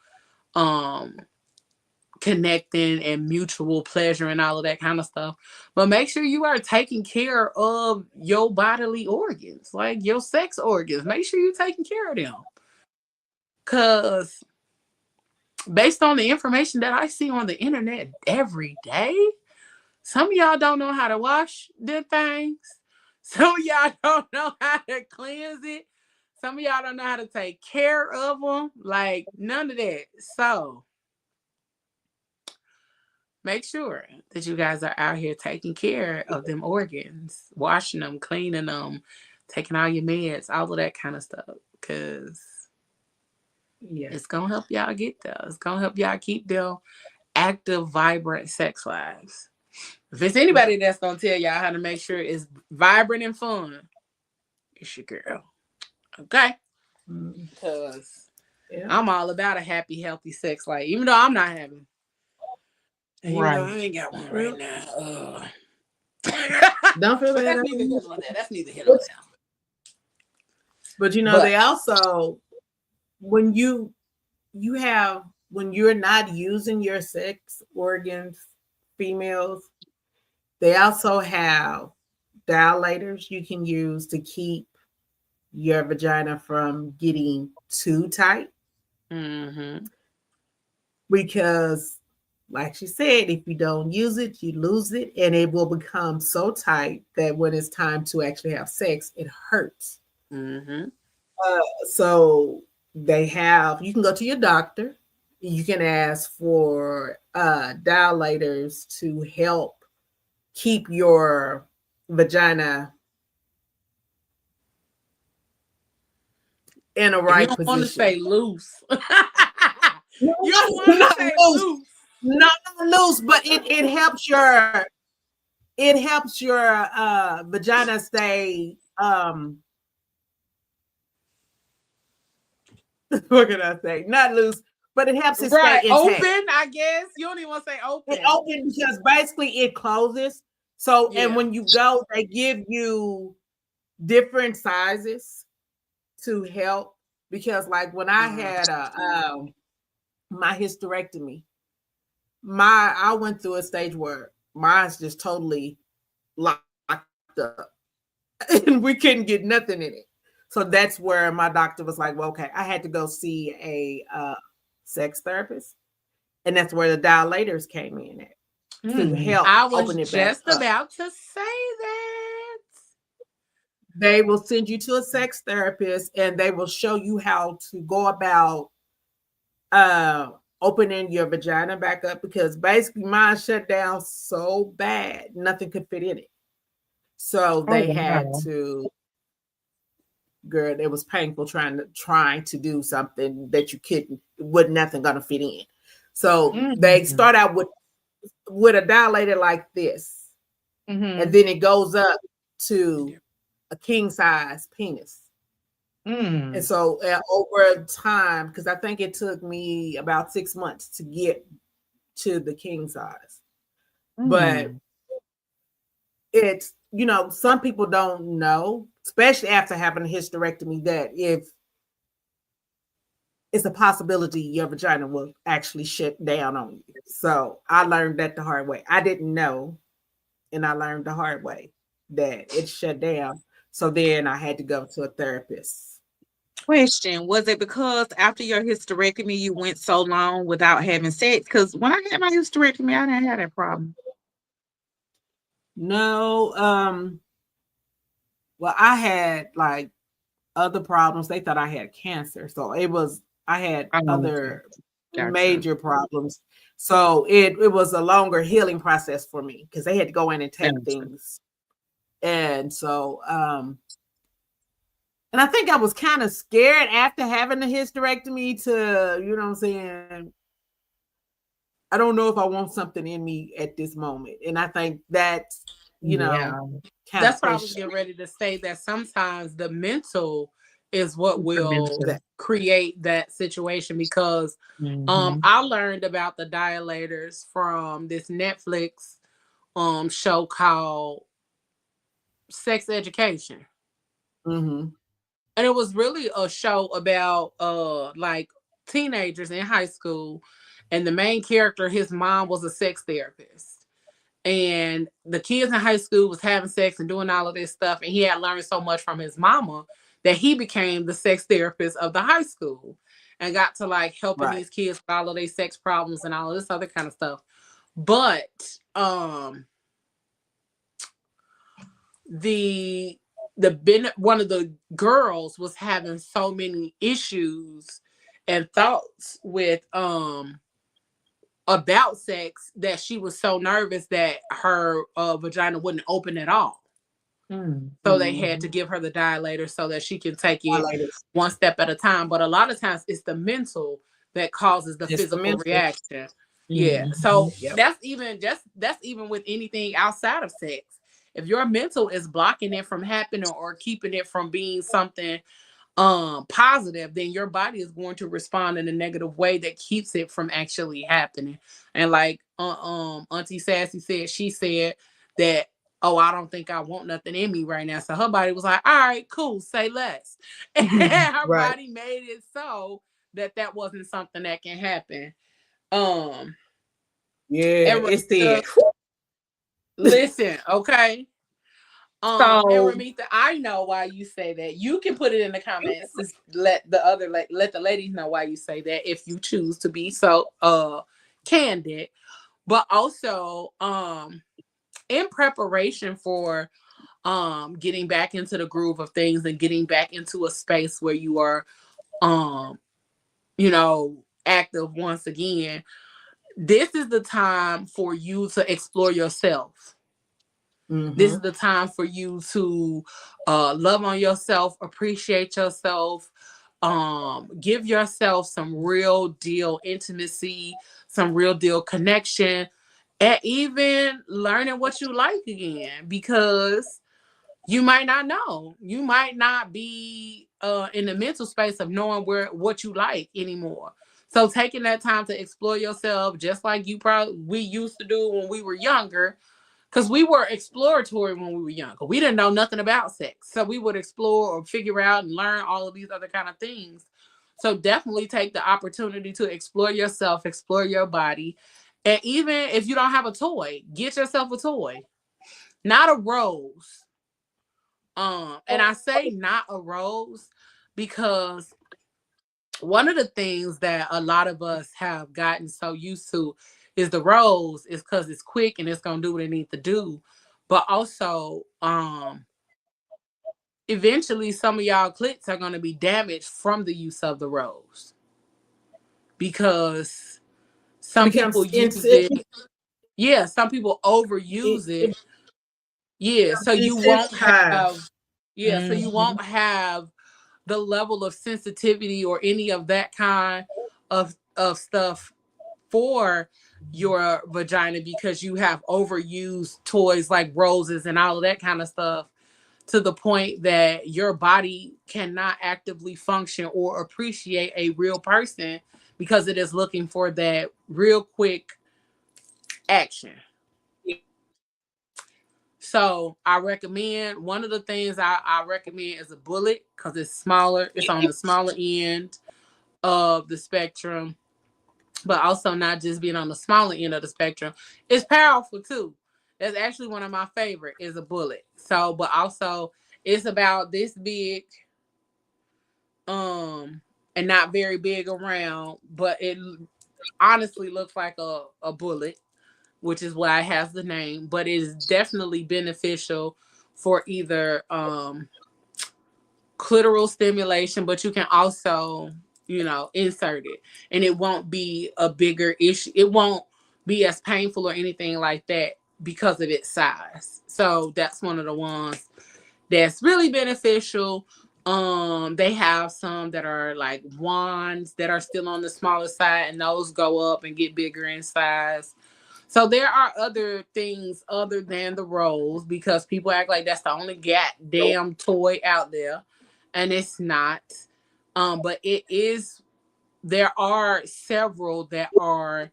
connecting and mutual pleasure and all of that kind of stuff, but make sure you are taking care of your bodily organs, like your sex organs. Make sure you're taking care of them, because based on the information that I see on the internet every day, some of y'all don't know how to wash the things. Some of y'all don't know how to cleanse it. Some of y'all don't know how to take care of them. Like, none of that. So make sure that you guys are out here taking care of them organs, washing them, cleaning them, taking all your meds, all of that kind of stuff. Because it's going to help y'all get there. It's going to help y'all keep their active, vibrant sex lives. If it's anybody that's going to tell y'all how to make sure it's vibrant and fun, it's your girl. Okay? Because I'm all about a happy, healthy sex life, even though I'm not having. Even though I ain't got one right now. Don't feel bad. That's neither here nor there. That's neither here nor there. But you know, they also, when you're not using your sex organs, females, they also have dilators you can use to keep your vagina from getting too tight. Mm-hmm. Because, like she said, if you don't use it, you lose it, and it will become so tight that when it's time to actually have sex, it hurts. Mm-hmm. So you can go to your doctor. You can ask for dilators to help keep your vagina in a right position. You don't want to say loose. You don't want to say loose. Not loose, but it helps your vagina stay what can I say? Not loose, but it helps it stay intact. Open, I guess. You don't even want to say open. It open because basically it closes. So, and when you go, they give you different sizes to help. Because like when I had my hysterectomy, I went through a stage where mine's just totally locked up and we couldn't get nothing in it. So that's where my doctor was like, well, okay, I had to go see a sex therapist. And that's where the dilators came in at to help open it back up. I was just about to say that. They will send you to a sex therapist and they will show you how to go about opening your vagina back up, because basically mine shut down so bad, nothing could fit in it. So they had to, girl, it was painful trying to do something that you couldn't, with nothing gonna fit in. So they start out with a dilator like this, and then it goes up to a king size penis. Mm. And so over time, because I think it took me about 6 months to get to the king size. But it's, you know, some people don't know, especially after having a hysterectomy, that if it's a possibility your vagina will actually shut down on you. So I learned that the hard way. I didn't know, and I learned the hard way that it shut down. So then I had to go to a therapist. Question: was it because after your hysterectomy you went so long without having sex? Because when I had my hysterectomy, I didn't have that problem. No, well, I had like other problems. They thought I had cancer. So I had other major problems. So it was a longer healing process for me because they had to go in and take things. And so, and I think I was kind of scared after having the hysterectomy to, you know what I'm saying? I don't know if I want something in me at this moment. And I think that's, you know, that's what I was getting ready to say, that sometimes the mental is what will create that situation, because I learned about the dilators from this Netflix show called Sex Education. And it was really a show about like teenagers in high school, and the main character, his mom was a sex therapist, and the kids in high school was having sex and doing all of this stuff, and he had learned so much from his mama that he became the sex therapist of the high school and got to like helping these kids with all of their sex problems and all of this other kind of stuff. But one of the girls was having so many issues and thoughts with about sex that she was so nervous that her vagina wouldn't open at all. So they had to give her the dilator so that she can take it one step at a time. But a lot of times it's the mental that causes the physical reaction. Yeah. So that's even with anything outside of sex. If your mental is blocking it from happening or keeping it from being something positive, then your body is going to respond in a negative way that keeps it from actually happening. And like Auntie Sassy said, she said that, oh, I don't think I want nothing in me right now. So her body was like, all right, cool, say less. And her body made it so that wasn't something that can happen. It's the listen, okay. And Ramita, I know why you say that. You can put it in the comments. Just let the ladies know why you say that if you choose to be so candid. But also, in preparation for getting back into the groove of things and getting back into a space where you are active once again, this is the time for you to explore yourself. This is the time for you to love on yourself, appreciate yourself, give yourself some real deal intimacy, some real deal connection, and even learning what you like again, because you might not know. You might not be in the mental space of knowing what you like anymore. So taking that time to explore yourself, just like we used to do when we were younger, because we were exploratory when we were younger. We didn't know nothing about sex. So we would explore or figure out and learn all of these other kind of things. So definitely take the opportunity to explore yourself, explore your body. And even if you don't have a toy, get yourself a toy. Not a rose. And I say not a rose because one of the things that a lot of us have gotten so used to is the rose is because it's quick and it's gonna do what it needs to do. But also, eventually some of y'all clits are gonna be damaged from the use of the rose. Because some people use it. Yeah, some people overuse it. Yeah, so you won't have so you won't have the level of sensitivity or any of that kind of stuff for your vagina because you have overused toys like roses and all of that kind of stuff to the point that your body cannot actively function or appreciate a real person because it is looking for that real quick action. So I recommend, one of the things I recommend is a bullet, because it's smaller. It's on the smaller end of the spectrum, but also not just being on the smaller end of the spectrum. It's powerful too. That's actually one of my favorite, is a bullet. So, but also it's about this big, and not very big around, but it honestly looks like a bullet, which is why it has the name, but it is definitely beneficial for either clitoral stimulation, but you can also, insert it, and it won't be a bigger issue. It won't be as painful or anything like that because of its size. So that's one of the ones that's really beneficial. They have some that are like wands that are still on the smaller side, and those go up and get bigger in size. So there are other things other than the rose, because people act like that's the only goddamn toy out there, and it's not. But it is. There are several that are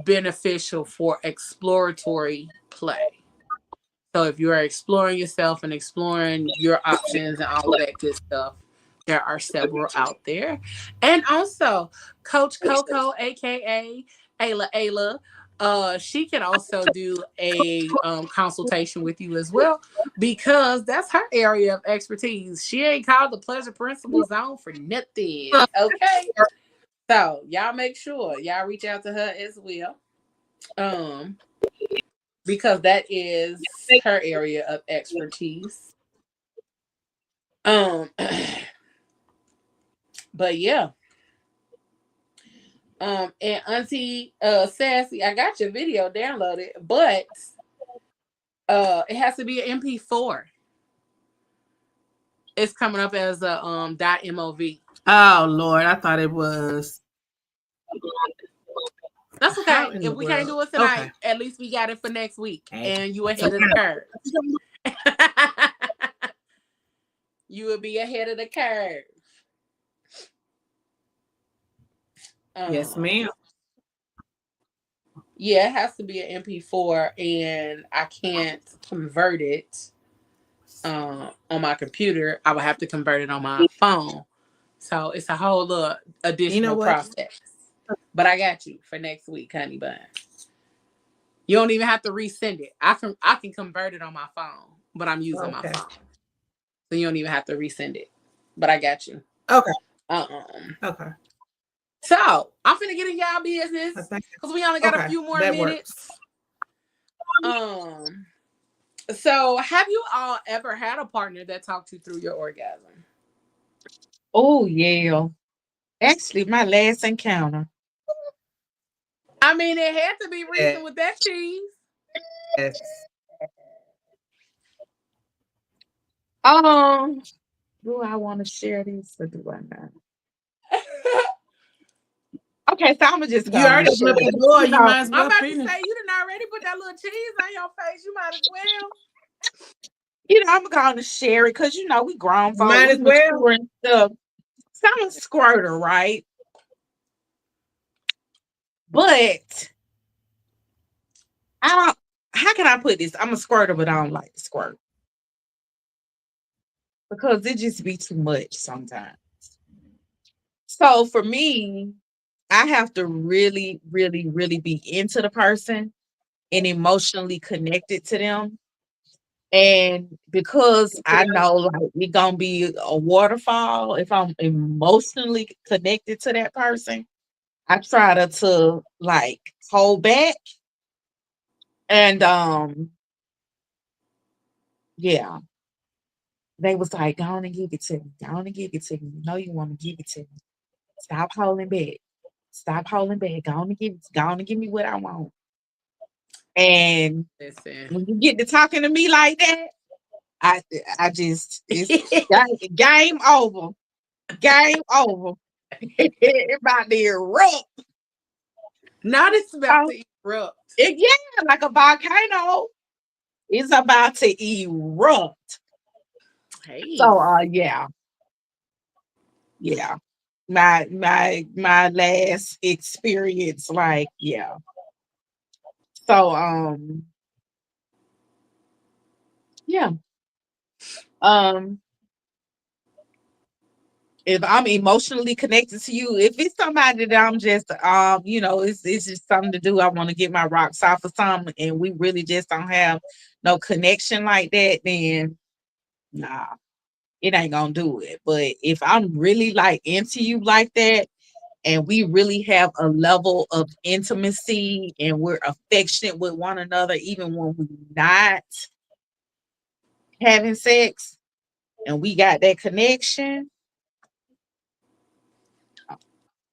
beneficial for exploratory play. So if you are exploring yourself and exploring your options and all of that good stuff, there are several out there. And also, Coach Coco, aka Ayla, she can also do a consultation with you as well, because that's her area of expertise. She ain't called the Pleasure Principle Zone for nothing. Okay. So y'all make sure y'all reach out to her as well. Because that is her area of expertise. But yeah. And Auntie Sassy, I got your video downloaded, but it has to be an MP4. It's coming up as a .mov. Oh Lord, I thought it was. That's okay. If we can't do it tonight, at least we got it for next week. Okay. And you ahead of the curve. You will be ahead of the curve. Yes, ma'am. Yeah, it has to be an MP4, and I can't convert it on my computer. I would have to convert it on my phone. So it's a whole little additional process. But I got you for next week, honey bun. You don't even have to resend it. I can convert it on my phone, but I'm using my phone. So you don't even have to resend it. But I got you. Okay. Okay. So I'm finna get in y'all business because we only got a few more minutes. So have you all ever had a partner that talked you through your orgasm? Oh yeah. Actually, my last encounter. I mean, it had to be recent with that cheese. Yes. Do I want to share this or do I not? Okay, so I'm just you already opened up the door. You might as well. I'm about to say, you didn't already put that little cheese on your face. You might as well. I'm going to share it because we grown folks. Might as well. And stuff. So I'm a squirter, right? But how can I put this? I'm a squirter, but I don't like to squirt. Because it just be too much sometimes. So for me, I have to really, really, really be into the person and emotionally connected to them. And because I know like it's gonna be a waterfall, if I'm emotionally connected to that person, I try to like hold back. And yeah. They was like, go on and give it to me. Go on and give it to me. You know you want to give it to me. Stop holding back. Stop holding back. Go on and give me what I want. And when you get to talking to me like that, I just it's game over. Game over. It's about to erupt. Not it's about to erupt. Yeah, like a volcano. It's about to erupt. Hey. So yeah. Yeah. My last experience, like, yeah. So yeah. Um if I'm emotionally connected to you, if it's somebody that I'm just it's just something to do, I want to get my rocks off of something and we really just don't have no connection like that, then nah, it ain't gonna do it. But if I'm really like into you like that and we really have a level of intimacy and we're affectionate with one another, even when we're not having sex and we got that connection,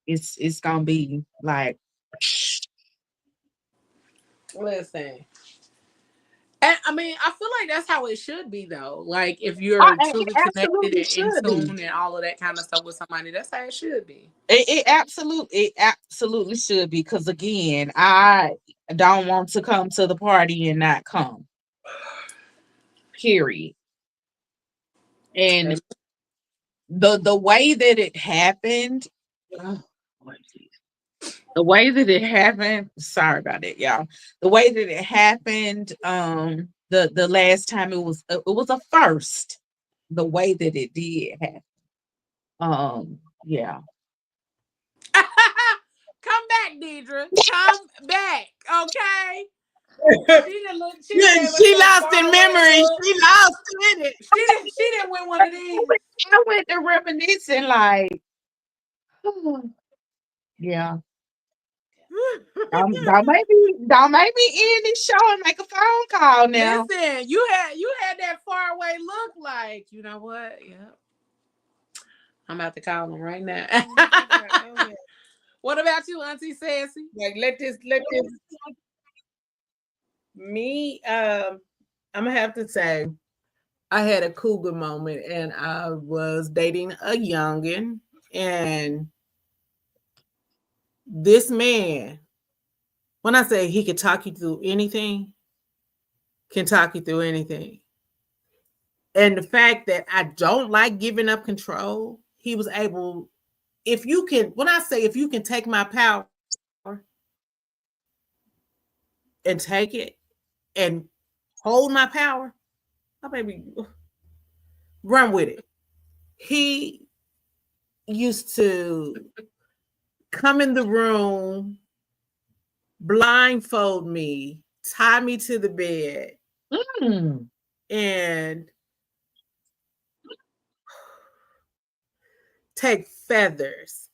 it's gonna be like, Listen. And I mean, I feel like that's how it should be, though. Like, if oh, you're it truly connected absolutely and in should be. tune and all of that kind of stuff with somebody, that's how it should be. It absolutely should be. Because again, I don't want to come to the party and not come. Period. And the way that it happened, oh, Lord Jesus. The way that it happened, sorry about it, y'all. The way that it happened, the last time it was a first. The way that it did happen, yeah. Come back, Deidre. Come back, okay? She didn't look. She done Yeah, gave us she some lost in faraway memory. look. She lost in it. She didn't. She didn't win one of I these. went, I went to reminiscing, like, yeah. Don't make me end this show and make a phone call now. Listen, you had that faraway look. Like, you know what? Yep. I'm about to call him right now. Oh, yeah. What about you, Auntie Sassy? Like let this me I'm gonna have to say I had a cougar moment and I was dating a youngin and this man, when I say he could talk you through anything, can talk you through anything. And the fact that I don't like giving up control, he was able, if you can, when I say if you can take my power and take it and hold my power, my baby, run with it. He used to come in the room, blindfold me, tie me to the bed, Mm. and take feathers.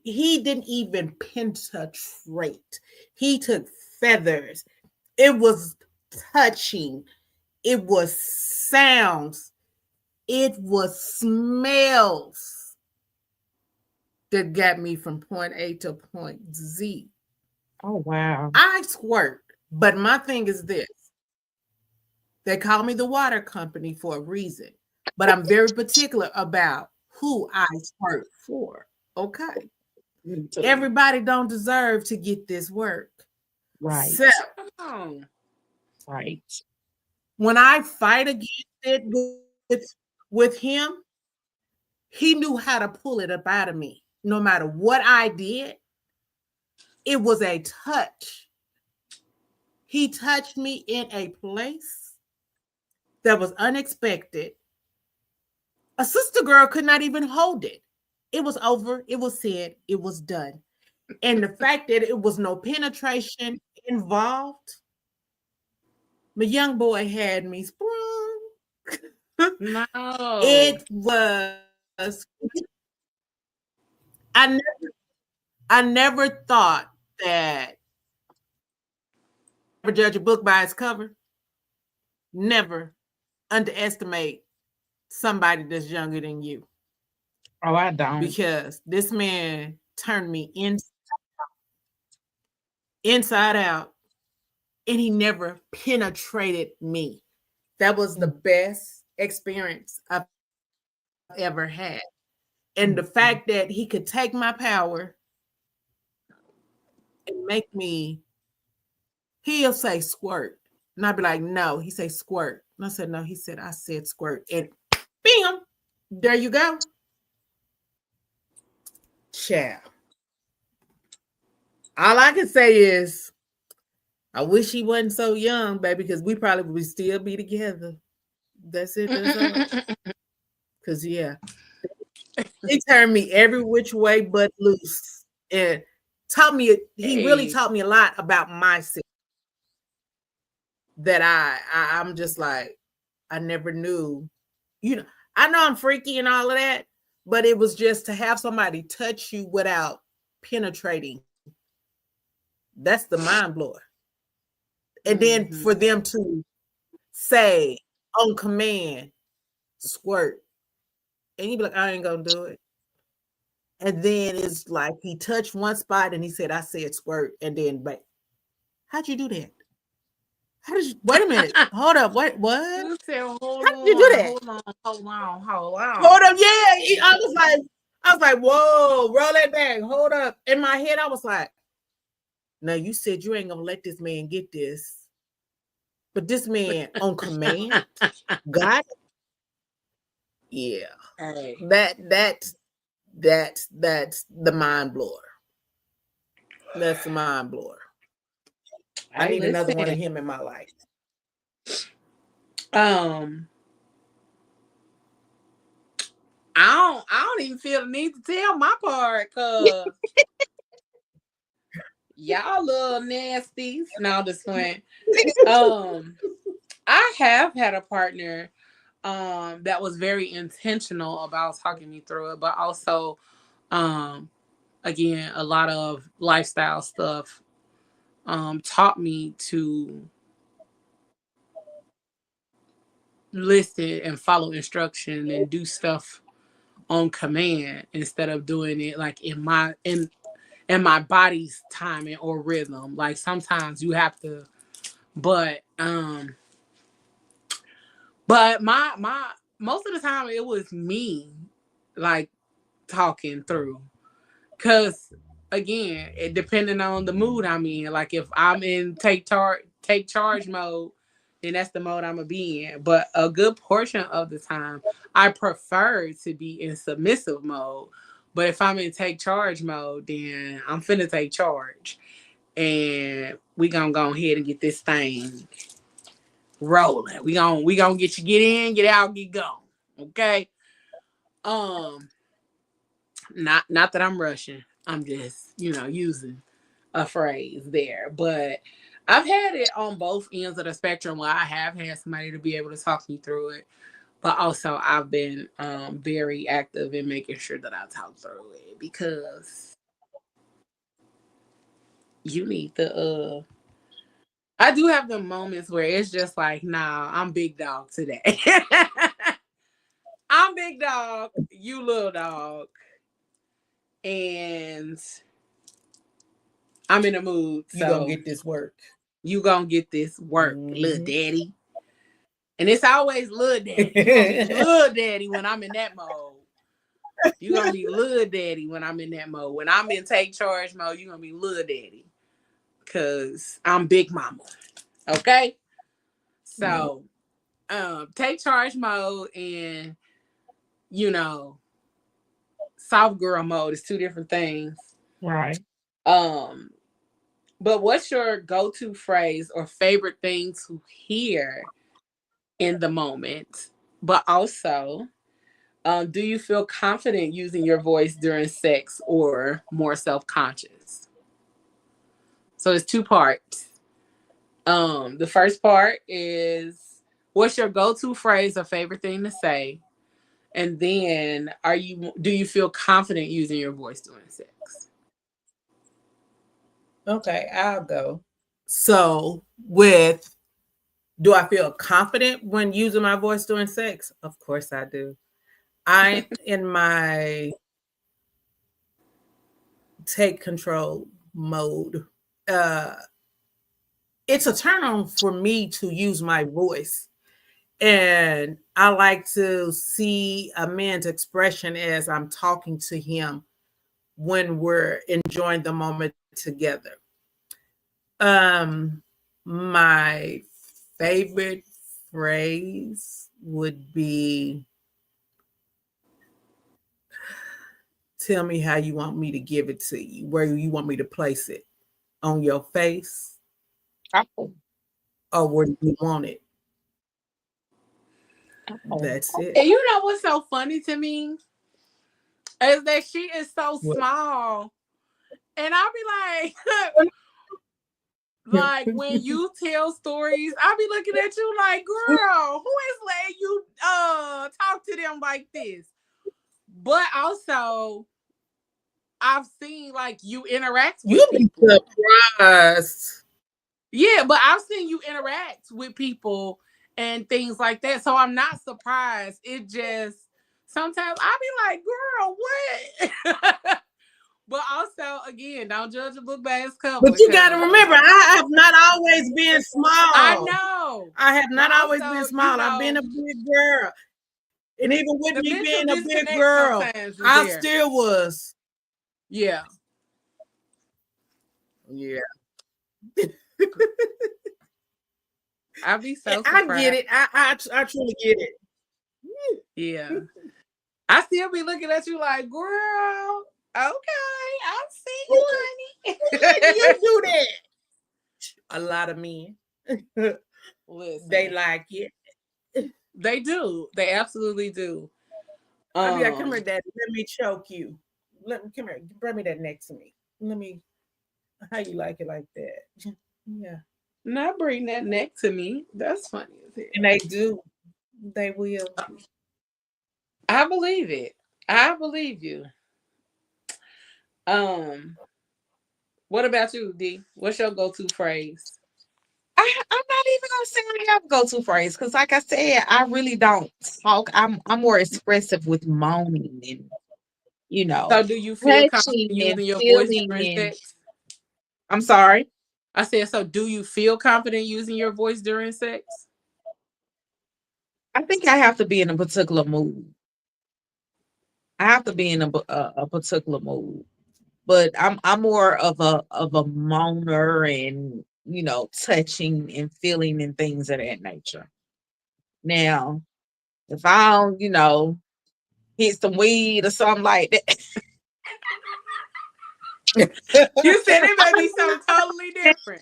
He didn't even penetrate. He took feathers. It was touching. It was sounds. It was smells that got me from point A to point Z. Oh wow. I squirt, but my thing is this. They call me the water company for a reason, but I'm very particular about who I squirt for. Okay. Me too. Everybody don't deserve to get this work. Right. So Oh, Right. when I fight against it with him, he knew how to pull it up out of me. No matter what I did, it was a touch. He touched me in a place that was unexpected. A sister girl could not even hold it. It was over. It was said. It was done. And the fact that it was no penetration involved, my young boy had me sprung. no. It was. I never, I never thought that. Never judge a book by its cover. Never underestimate somebody that's younger than you Oh, I don't. because this man turned me inside out and he never penetrated me. That was the best experience I've ever had. And the fact that he could take my power and make me, he'll say squirt. And I'd be like, no. He say squirt. And I said, no. He said, I said squirt. And bam, there you go. Child. All I can say is, I wish he wasn't so young, baby, because we probably would still be together. That's it. That's all. Because, yeah, he turned me every which way but loose. And taught me, he really taught me a lot about myself. That I'm just like, I never knew. You know, I know I'm freaky and all of that, but it was just to have somebody touch you without penetrating. That's the mind blower. And then for them to say on command, squirt, and you be like, I ain't gonna do it. And then it's like he touched one spot and he said, I said squirt, and then like, how'd you do that? How did you wait a minute? Hold up, what? You said, hold How did you do that? Hold on. Hold up, yeah. I was like, whoa, roll that back, hold up. In my head, I was like, no, you said you ain't gonna let this man get this. But this man on command got it. Yeah. Hey. That's the mind blower. That's the mind blower. I need another one of him in my life. I don't even feel the need to tell my part, cause y'all little nasties. No, just playing. I have had a partner that was very intentional about talking me through it, but also again, a lot of lifestyle stuff taught me to listen and follow instruction and do stuff on command instead of doing it like in my body's timing or rhythm. Like sometimes you have to, but my most of the time it was me like talking through, because again, it depending on the mood I'm in. Like if I'm in take charge mode, then that's the mode I'm gonna be in. But a good portion of the time, I prefer to be in submissive mode. But if I'm in take charge mode, then I'm finna take charge, and we gonna go ahead and get this thing rolling. We gonna get you get in, get out, get gone. Okay. Not that I'm rushing. I'm just, using a phrase there. But I've had it on both ends of the spectrum where I have had somebody to be able to talk me through it. But also I've been very active in making sure that I talk through it, because you need the I do have the moments where it's just like, nah, I'm big dog today. I'm big dog, you little dog. And I'm in a mood. So you gonna get this work. You gonna get this work, little daddy. And it's always little daddy. You gonna be little daddy when I'm in that mode. You gonna be little daddy when I'm in that mode. When I'm in take charge mode, you gonna be little daddy. Cause I'm big mama. Okay? So take charge mode and soft girl mode is two different things. Right. But what's your go-to phrase or favorite thing to hear in the moment? But also, do you feel confident using your voice during sex or more self-conscious? So it's two parts. The first part is, what's your go-to phrase or favorite thing to say? And then do you feel confident using your voice during sex? Okay, I'll go. So do I feel confident when using my voice during sex? Of course I do. I'm in my take control mode. It's a turn on for me to use my voice. And I like to see a man's expression as I'm talking to him when we're enjoying the moment together. My favorite phrase would be, tell me how you want me to give it to you, where you want me to place it, on your face, Oh, or where do you want it? oh. That's it. And you know what's so funny to me is that she is so What? small, and I'll be like when you tell stories, I'll be looking at you like, girl, who is letting you talk to them like this? But also, I've seen like you interact with You be people. surprised. Yeah, but I've seen you interact with people and things like that. So I'm not surprised. It just sometimes I'll be like, girl, what? But also, again, don't judge a book by its cover. But you got to remember, I have not always been small. I know. I have not always also, been small. I've been a big girl. And even with the me mental being a big disconnect girl, sometimes is I there. still was. Yeah. Yeah. I'd be so I surprised. get it. I truly get it. Yeah. I still be looking at you like, girl, okay, I'll see you, honey. You do that. A lot of men. Listen, They like it. they do. They absolutely do. I'll be like, come here, daddy. Let me choke you. Come here. Bring me that next to me. How you like it like that? Yeah. Not bring that neck to me. That's funny as hell. And they do. They will. I believe it. I believe you. What about you, D? What's your go-to phrase? I'm not even gonna say I have a go-to phrase because, like I said, I really don't talk. I'm more expressive with moaning and So do you feel confident touching and using your voice feeling during and. sex? I'm sorry. I said, so do you feel confident using your voice during sex? I think I have to be in a particular mood. I have to be in a particular mood, but I'm more of a moaner and touching and feeling and things of that nature. Now, if I don't hit some weed or something like that. You said it may be something totally different.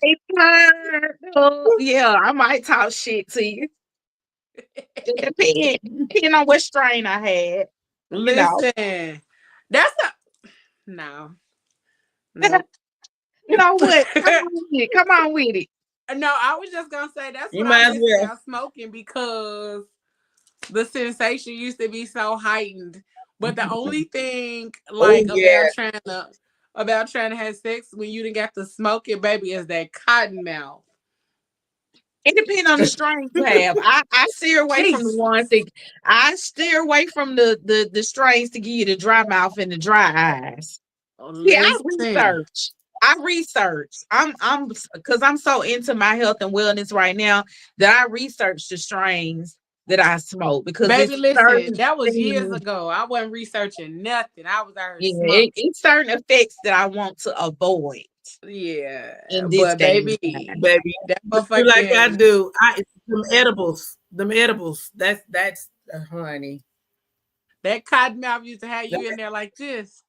Yeah, I might talk shit to you. Depending on what strain I had. Listen, that's a no. Nope. You know what? Come on with it. Come on with it. No, I was just gonna say that's You what I might as miss well. about smoking because the sensation used to be so heightened. But the only thing like about trying to have sex when you didn't get to smoke it, baby, is that cotton mouth. It depends on the strain you have. I steer away from the ones that I steer away from the strains to give you the dry mouth and the dry eyes. Yeah, Listen, I research. I'm because I'm so into my health and wellness right now that I research the strains that I smoke because baby, it's listen, certain that was years things. ago. I wasn't researching nothing. I was out here Yeah, smoking. it's certain effects that I want to avoid Yeah, in this but day and baby, time. Baby. that Do like I motherfucking do. Them edibles. Them edibles. That's honey. that cotton mouth used to have you in there like this.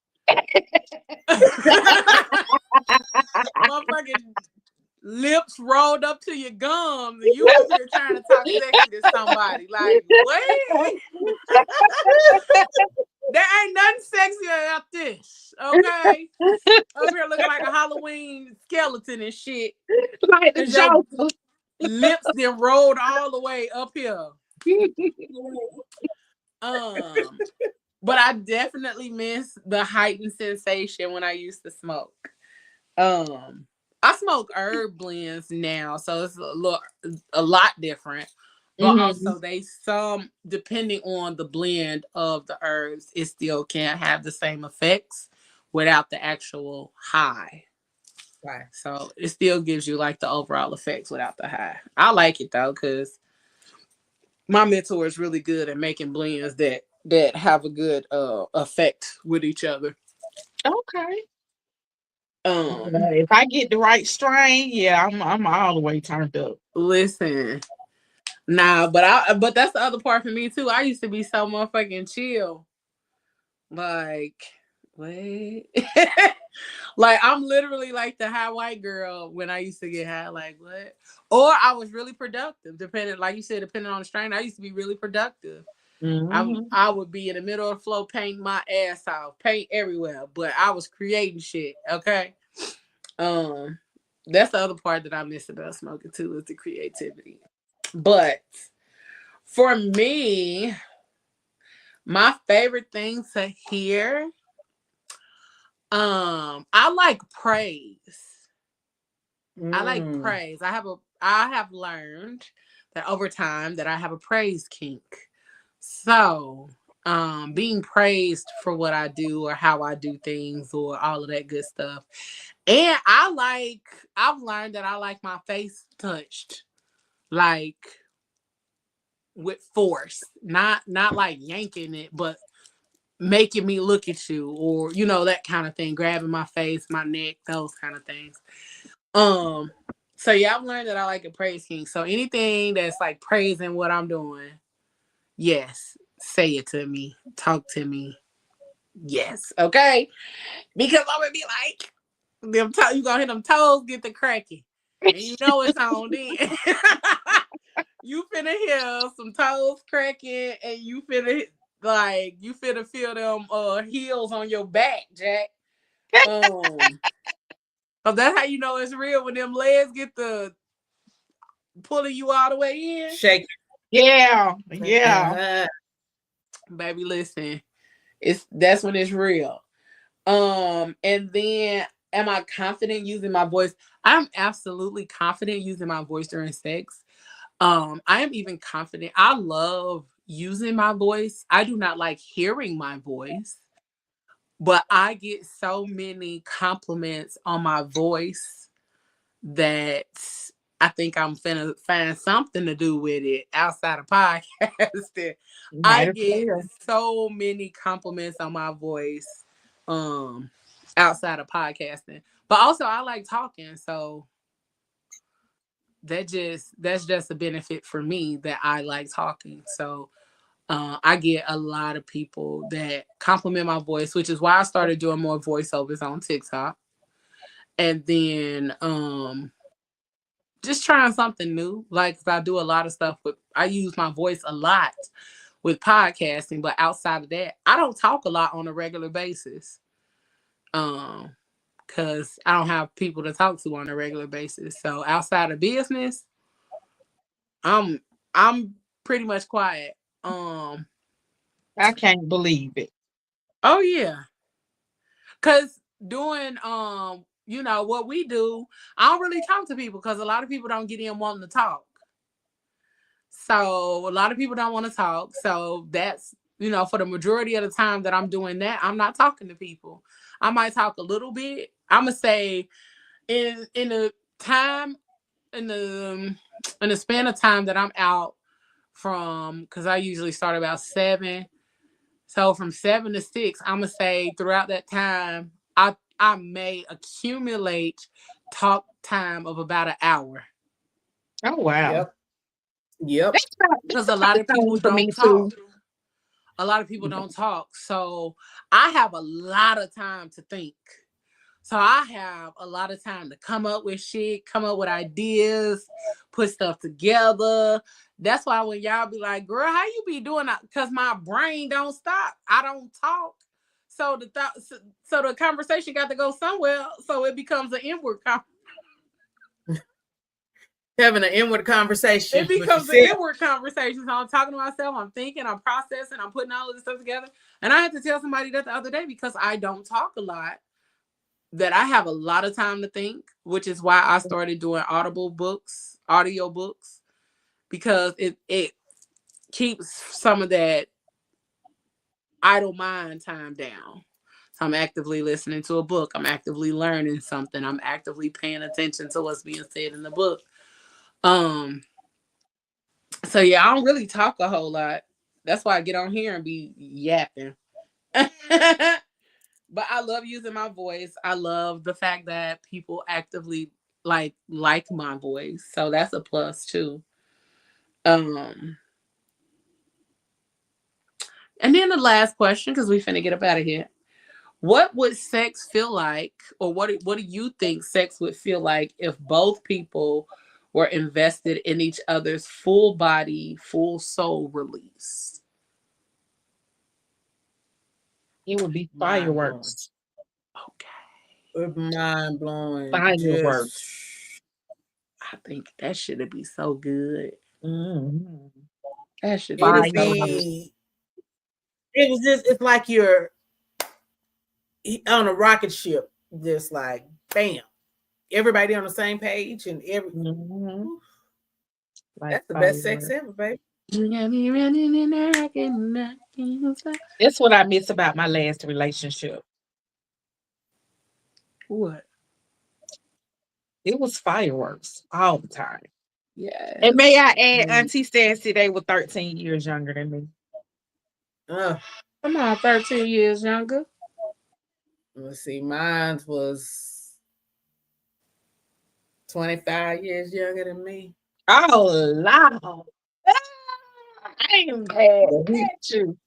Motherfucking lips rolled up to your gums, and you up here trying to talk sexy to somebody. Like, what? There ain't nothing sexier about this, okay? Up here looking like a Halloween skeleton and shit. Like the Cause your Joker. lips then rolled all the way up here. But I definitely miss the heightened sensation when I used to smoke. I smoke herb blends now, so it's a lot different. But also some depending on the blend of the herbs, it still can't have the same effects without the actual high. Right. So it still gives you like the overall effects without the high. I like it though, because my mentor is really good at making blends that have a good effect with each other. Okay. Um If I get the right strain, yeah, I'm all the way turned up. Listen, Nah, but that's the other part for me too. I used to be so motherfucking chill. Like, what? Like, I'm literally like the high white girl when I used to get high. Like, what? Or I was really productive, like you said, depending on the strain. I used to be really productive. I would be in the middle of the floor painting my ass off, paint everywhere, but I was creating shit. Okay. That's the other part that I miss about smoking too, is the creativity. But for me, my favorite thing to hear, I like praise. I like praise. I have learned that over time that I have a praise kink. So, being praised for what I do or how I do things or all of that good stuff. And I've learned that I like my face touched, like with force, not like yanking it, but making me look at you, or that kind of thing, grabbing my face, my neck, those kind of things. So yeah, I've learned that I like a praise king. So anything that's like praising what I'm doing, yes, say it to me, talk to me, yes, okay, because I'm gonna be like, you gonna hit them toes, get the cracking, and it's on then. You finna hear some toes cracking, and you finna feel them heels on your back, Jack. So that's how you know it's real, when them legs get the pulling you all the way in. Shake. Yeah. Baby, listen, that's when it's real. And then, am I confident using my voice? I'm absolutely confident using my voice during sex. I am even confident. I love using my voice. I do not like hearing my voice, but I get so many compliments on my voice that I think I'm finna find something to do with it outside of podcasting. I get so many compliments on my voice outside of podcasting. But also I like talking, so that's just a benefit for me, that I like talking. So I get a lot of people that compliment my voice, which is why I started doing more voiceovers on TikTok. And then just trying something new. Like, I do a lot of stuff I use my voice a lot with podcasting, but outside of that, I don't talk a lot on a regular basis. Because I don't have people to talk to on a regular basis. So outside of business, I'm pretty much quiet. I can't believe it. Oh yeah. Cause doing what we do, I don't really talk to people because a lot of people don't get in wanting to talk. So a lot of people don't want to talk. So that's, for the majority of the time that I'm doing that, I'm not talking to people. I might talk a little bit. I'm gonna say in the time in the span of time that I'm out from, because I usually start about 7. So from 7 to 6, I'm gonna say throughout that time, I may accumulate talk time of about an hour. Oh wow. Yep. Because a lot of people don't talk. A lot of people don't talk. So I have a lot of time to think. So I have a lot of time to come up with shit, come up with ideas, put stuff together. That's why when y'all be like, girl, how you be doing that? Because my brain don't stop. I don't talk. So the conversation got to go somewhere. So it becomes an inward conversation. Having an inward conversation. It becomes an inward conversation. So I'm talking to myself, I'm thinking, I'm processing, I'm putting all of this stuff together. And I had to tell somebody that the other day, because I don't talk a lot, that I have a lot of time to think, which is why I started doing audio books, because it keeps some of that idle mind time down. So I'm actively listening to a book. I'm actively learning something. I'm actively paying attention to what's being said in the book. So yeah, I don't really talk a whole lot. That's why I get on here and be yapping. But I love using my voice. I love the fact that people actively like my voice. So that's a plus too. And then the last question, because we finna get up out of here. What would sex feel like, or what do you think sex would feel like if both people were invested in each other's full body, full soul release? It would be Mind blowing. fireworks. Okay. Mind blowing. Fireworks. I think that should be so good. Mm-hmm. That should It'll be so good. be. It was just. It's like you're on a rocket ship. Just like bam, everybody on the same page and every. Mm-hmm. Like That's the best fireworks. sex ever, baby. You got me running in there, rocking. That's what I miss about my last relationship. What? It was fireworks all the time. Yeah. And may I add, Auntie Sassy, they were 13 years younger than me. Come on, 13 years younger. Let's see, mine was 25 years younger than me. Oh, Lord. I ain't mad at you.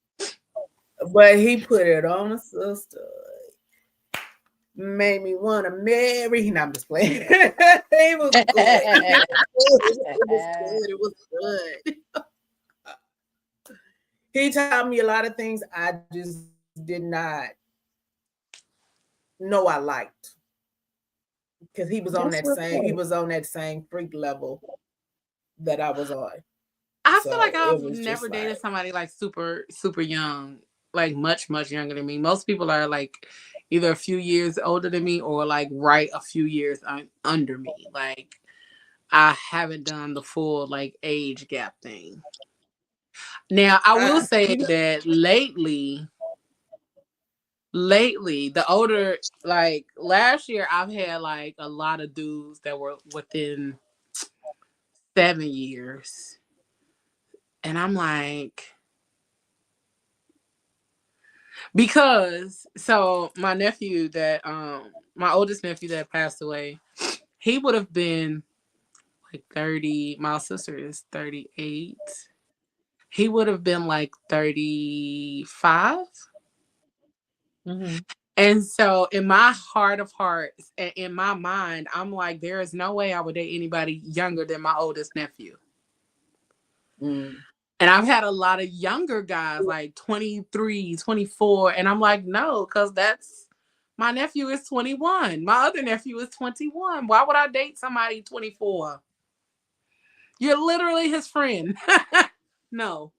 But he put it on a sister. Made me want to marry. No, I'm just playing. It was good. It was good. He taught me a lot of things I just did not know I liked. Because he was on that same freak level that I was on. I feel like I've never dated somebody like super, super young, like much, much younger than me. Most people are like either a few years older than me or like right a few years under me. Like I haven't done the full like age gap thing. Now I will say that lately, the older, like last year, I've had like a lot of dudes that were within 7 years. And I'm like, because so my nephew that my oldest nephew that passed away, he would have been like 30. My sister is 38. He would have been like 35. Mm-hmm. And so in my heart of hearts and in my mind, I'm like, there is no way I would date anybody younger than my oldest nephew. And I've had a lot of younger guys, like 23, 24. And I'm like, no, because my nephew is 21. My other nephew is 21. Why would I date somebody 24? You're literally his friend. No.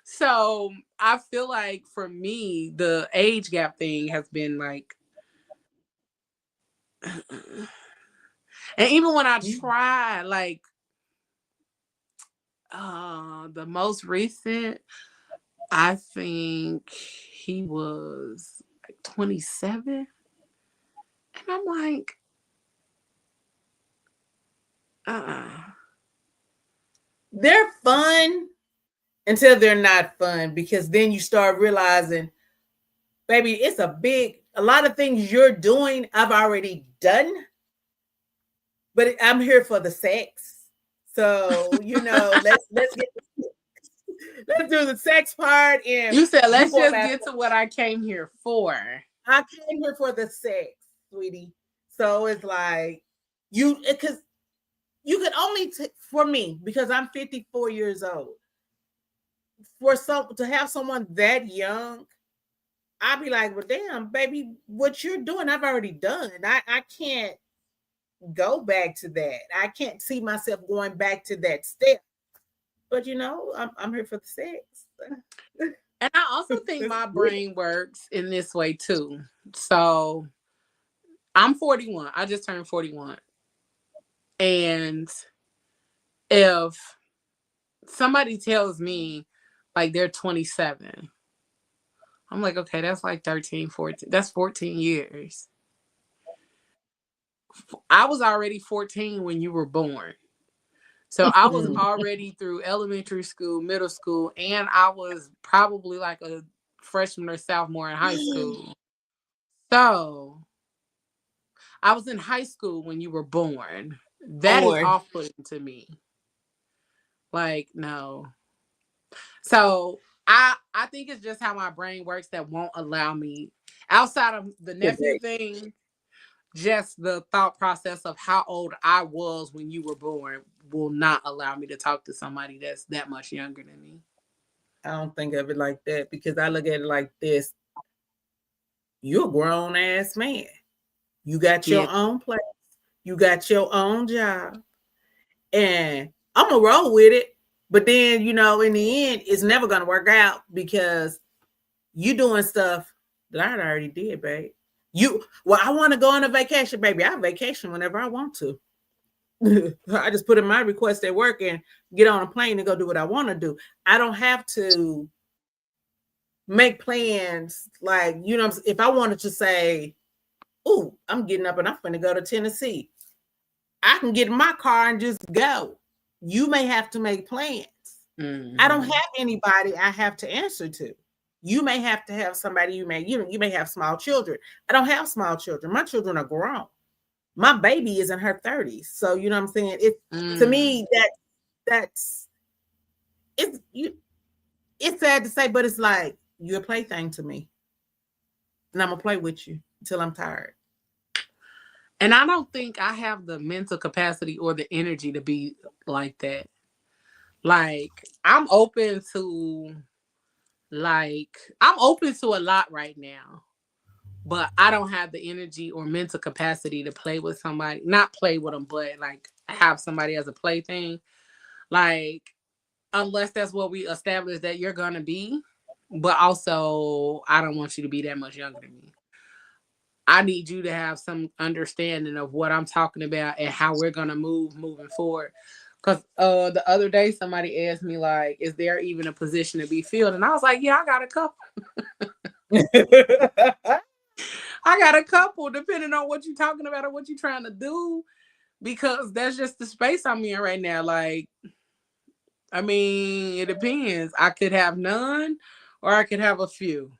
So I feel like for me, the age gap thing has been like, and even when I try, like, the most recent, I think he was like 27. And I'm like, They're fun until they're not fun, because then you start realizing, baby, it's a lot of things you're doing I've already done, but I'm here for the sex. So, let's do the sex part. And you said, let's just get to what I came here for. I came here for the sex, sweetie. So it's like because you could only for me, because I'm 54 years old, to have someone that young, I'd be like, well, damn, baby, what you're doing, I've already done. I can't go back to that. I can't see myself going back to that step. But I'm here for the sex. And I also think my brain works in this way too. So I'm 41. I just turned 41. And if somebody tells me like they're 27, I'm like, okay, that's like 13, 14. That's 14 years. I was already 14 when you were born. So I was already through elementary school, middle school, and I was probably like a freshman or sophomore in high school. So I was in high school when you were born. That is off-putting to me. Like, no. So I think it's just how my brain works that won't allow me, outside of the nephew thing, just the thought process of how old I was when you were born will not allow me to talk to somebody that's that much younger than me. I don't think of it like that because I look at it like this. You're a grown ass man. You got your own place. You got your own job. And I'm going to roll with it. But then, you know, in the end, it's never going to work out because you doing stuff that I already did, babe. I want to go on a vacation, baby. I vacation whenever I want to. I just put in my request at work and get on a plane and go do what I want to do. I don't have to make plans like, you know, if I wanted to say, oh, I'm getting up and I'm going to go to Tennessee, I can get in my car and just go. You may have to make plans. Mm-hmm. I don't have anybody I have to answer to. You may have to have somebody. You may have small children. I don't have small children. My children are grown. My baby is in her 30s. So you know what I'm saying? To me, that's it's sad to say, but it's like you're a plaything to me. And I'm gonna play with you until I'm tired. And I don't think I have the mental capacity or the energy to be like that. Like, I'm open to a lot right now, but I don't have the energy or mental capacity to play with somebody, not play with them, but like have somebody as a plaything. Like, unless that's what we established that you're going to be, but also I don't want you to be that much younger than me. I need you to have some understanding of what I'm talking about and how we're going to moving forward. Because the other day, somebody asked me, like, is there even a position to be filled? And I was like, yeah, I got a couple. I got a couple, depending on what you're talking about or what you're trying to do. Because that's just the space I'm in right now. Like, I mean, it depends. I could have none or I could have a few.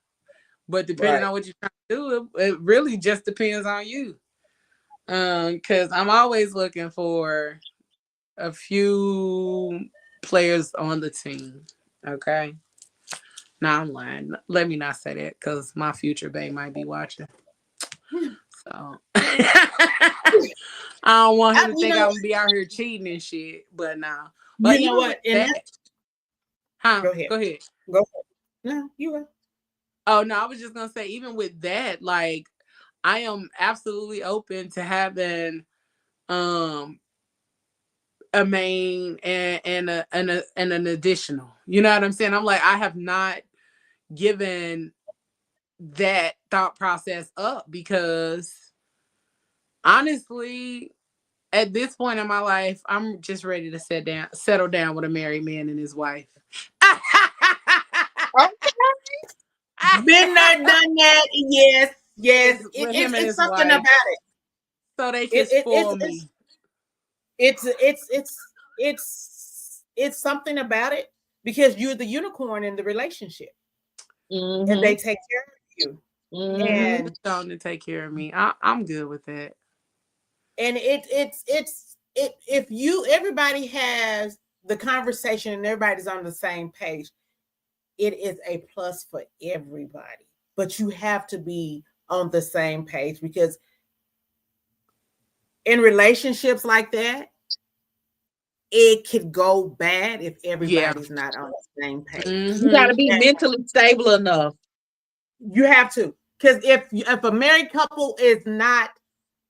But depending on what you're trying to do, it really just depends on you. Because I'm always looking for a few players on the team. Okay. Nah, I'm lying. Let me not say that because my future babe might be watching. So I don't want him to think I'm gonna be out here cheating and shit. But nah. But you know what? Go ahead. Go ahead. No, you are. Oh no, I was just gonna say, even with that, like, I am absolutely open to having a main and an additional. You know what I'm saying? I'm like, I have not given that thought process up because honestly, at this point in my life, I'm just ready to settle down with a married man and his wife. Been there, done that. Yes. It's something about it. So they can spoil me. It's something about it because you're the unicorn in the relationship, and they take care of you. And trying to take care of me. I'm good with that. And if everybody has the conversation and everybody's on the same page, it is a plus for everybody. But you have to be on the same page because in relationships like that, it could go bad if everybody's not on the same page. You got to be mentally stable enough. You have to, because if a married couple does not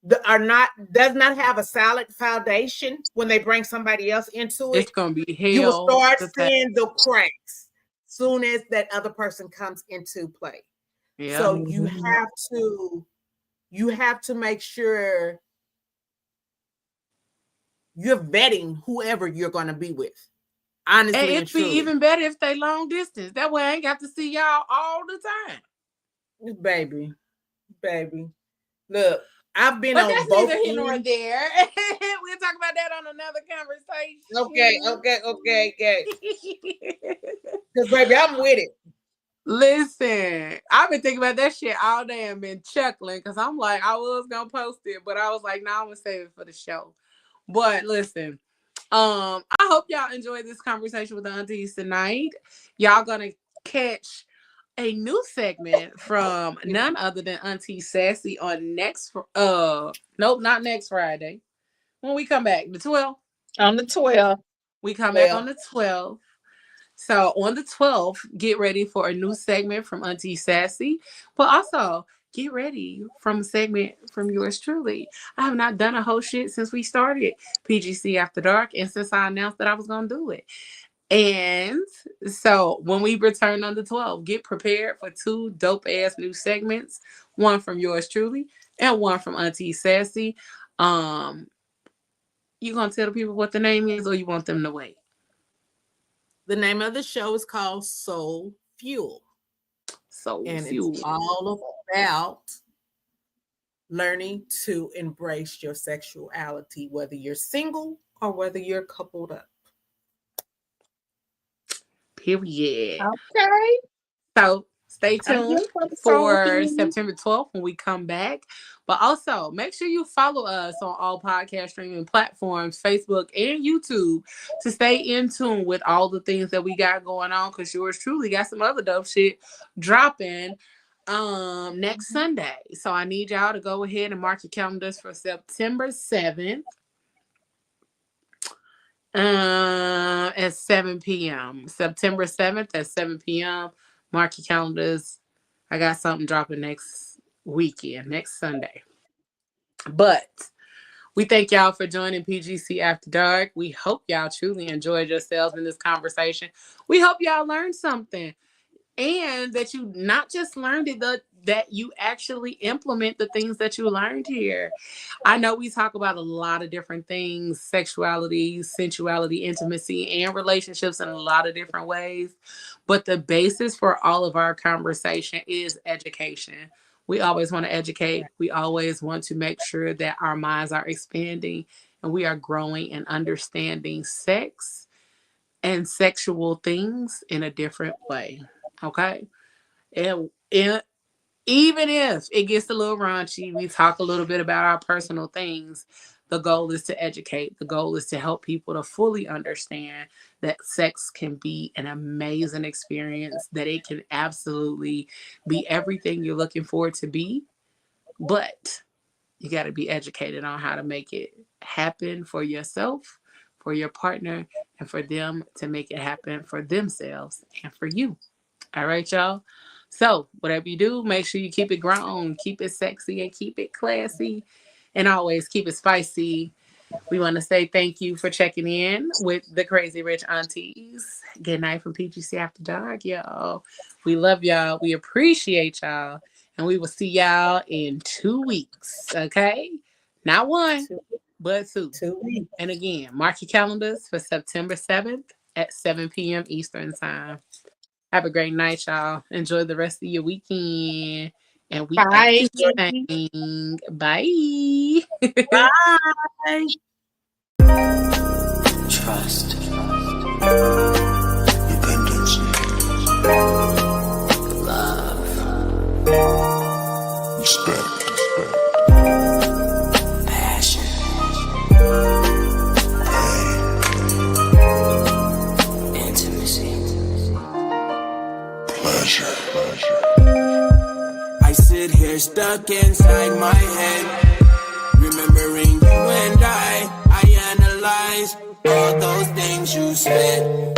have a solid foundation when they bring somebody else into it, it's gonna be hell. You will start seeing the cracks soon as that other person comes into play. Yeah. So you have to make sure you're vetting whoever you're going to be with. Honestly, and it'd be even better if they long distance. That way I ain't got to see y'all all the time. Baby. Look, I've been but on that's both neither here nor there. We'll talk about that on another conversation. Okay. Because baby, I'm with it. Listen, I've been thinking about that shit all day and been chuckling because I'm like, I was gonna post it, but I was like, nah, I'm gonna save it for the show. But listen, I hope y'all enjoyed this conversation with the aunties tonight. Y'all gonna catch a new segment from none other than Auntie Sassy on not next Friday. When we come back, the 12th. On the 12th. We come back on the 12th. So on the 12th, get ready for a new segment from Auntie Sassy, but also get ready from a segment from yours truly. I have not done a whole shit since we started PGC After Dark and since I announced that I was going to do it. And so when we return on the 12th, get prepared for 2 dope-ass new segments, one from yours truly and one from Auntie Sassy. You going to tell the people what the name is or you want them to wait? The name of the show is called Soul Fuel. It's all about learning to embrace your sexuality, whether you're single or whether you're coupled up. Period. Okay. So stay tuned for September 12th when we come back. But also, make sure you follow us on all podcast streaming platforms, Facebook and YouTube, to stay in tune with all the things that we got going on, because yours truly got some other dope shit dropping next Sunday. So I need y'all to go ahead and mark your calendars for September 7th at 7 p.m. September 7th at 7 p.m. Mark your calendars. I got something dropping next weekend, next Sunday. But we thank y'all for joining PGC After Dark. We hope y'all truly enjoyed yourselves in this conversation. We hope y'all learned something. And that you not just learned it, that you actually implement the things that you learned here. I know we talk about a lot of different things, sexuality, sensuality, intimacy, and relationships in a lot of different ways. But the basis for all of our conversation is education. We always want to educate. We always want to make sure that our minds are expanding and we are growing and understanding sex and sexual things in a different way. Okay. And even if it gets a little raunchy, we talk a little bit about our personal things. The goal is to educate. The goal is to help people to fully understand that sex can be an amazing experience, that it can absolutely be everything you're looking for it to be. But you got to be educated on how to make it happen for yourself, for your partner, and for them to make it happen for themselves and for you. All right, y'all. So whatever you do, make sure you keep it grown, keep it sexy, and keep it classy. And always keep it spicy. We want to say thank you for checking in with the Crazy Rich Aunties. Good night from PGC After Dark, y'all. We love y'all. We appreciate y'all. And we will see y'all in 2 weeks, okay? Not 1, but 2. 2 weeks. And again, mark your calendars for September 7th at 7 p.m. Eastern Time. Have a great night, y'all. Enjoy the rest of your weekend. And we Bye. Bye. Bye. Trust. Dependence. Love. Respect. Passion. Pain. Intimacy. Pleasure. I sit here stuck inside my head, remembering you and I analyze all those things you said.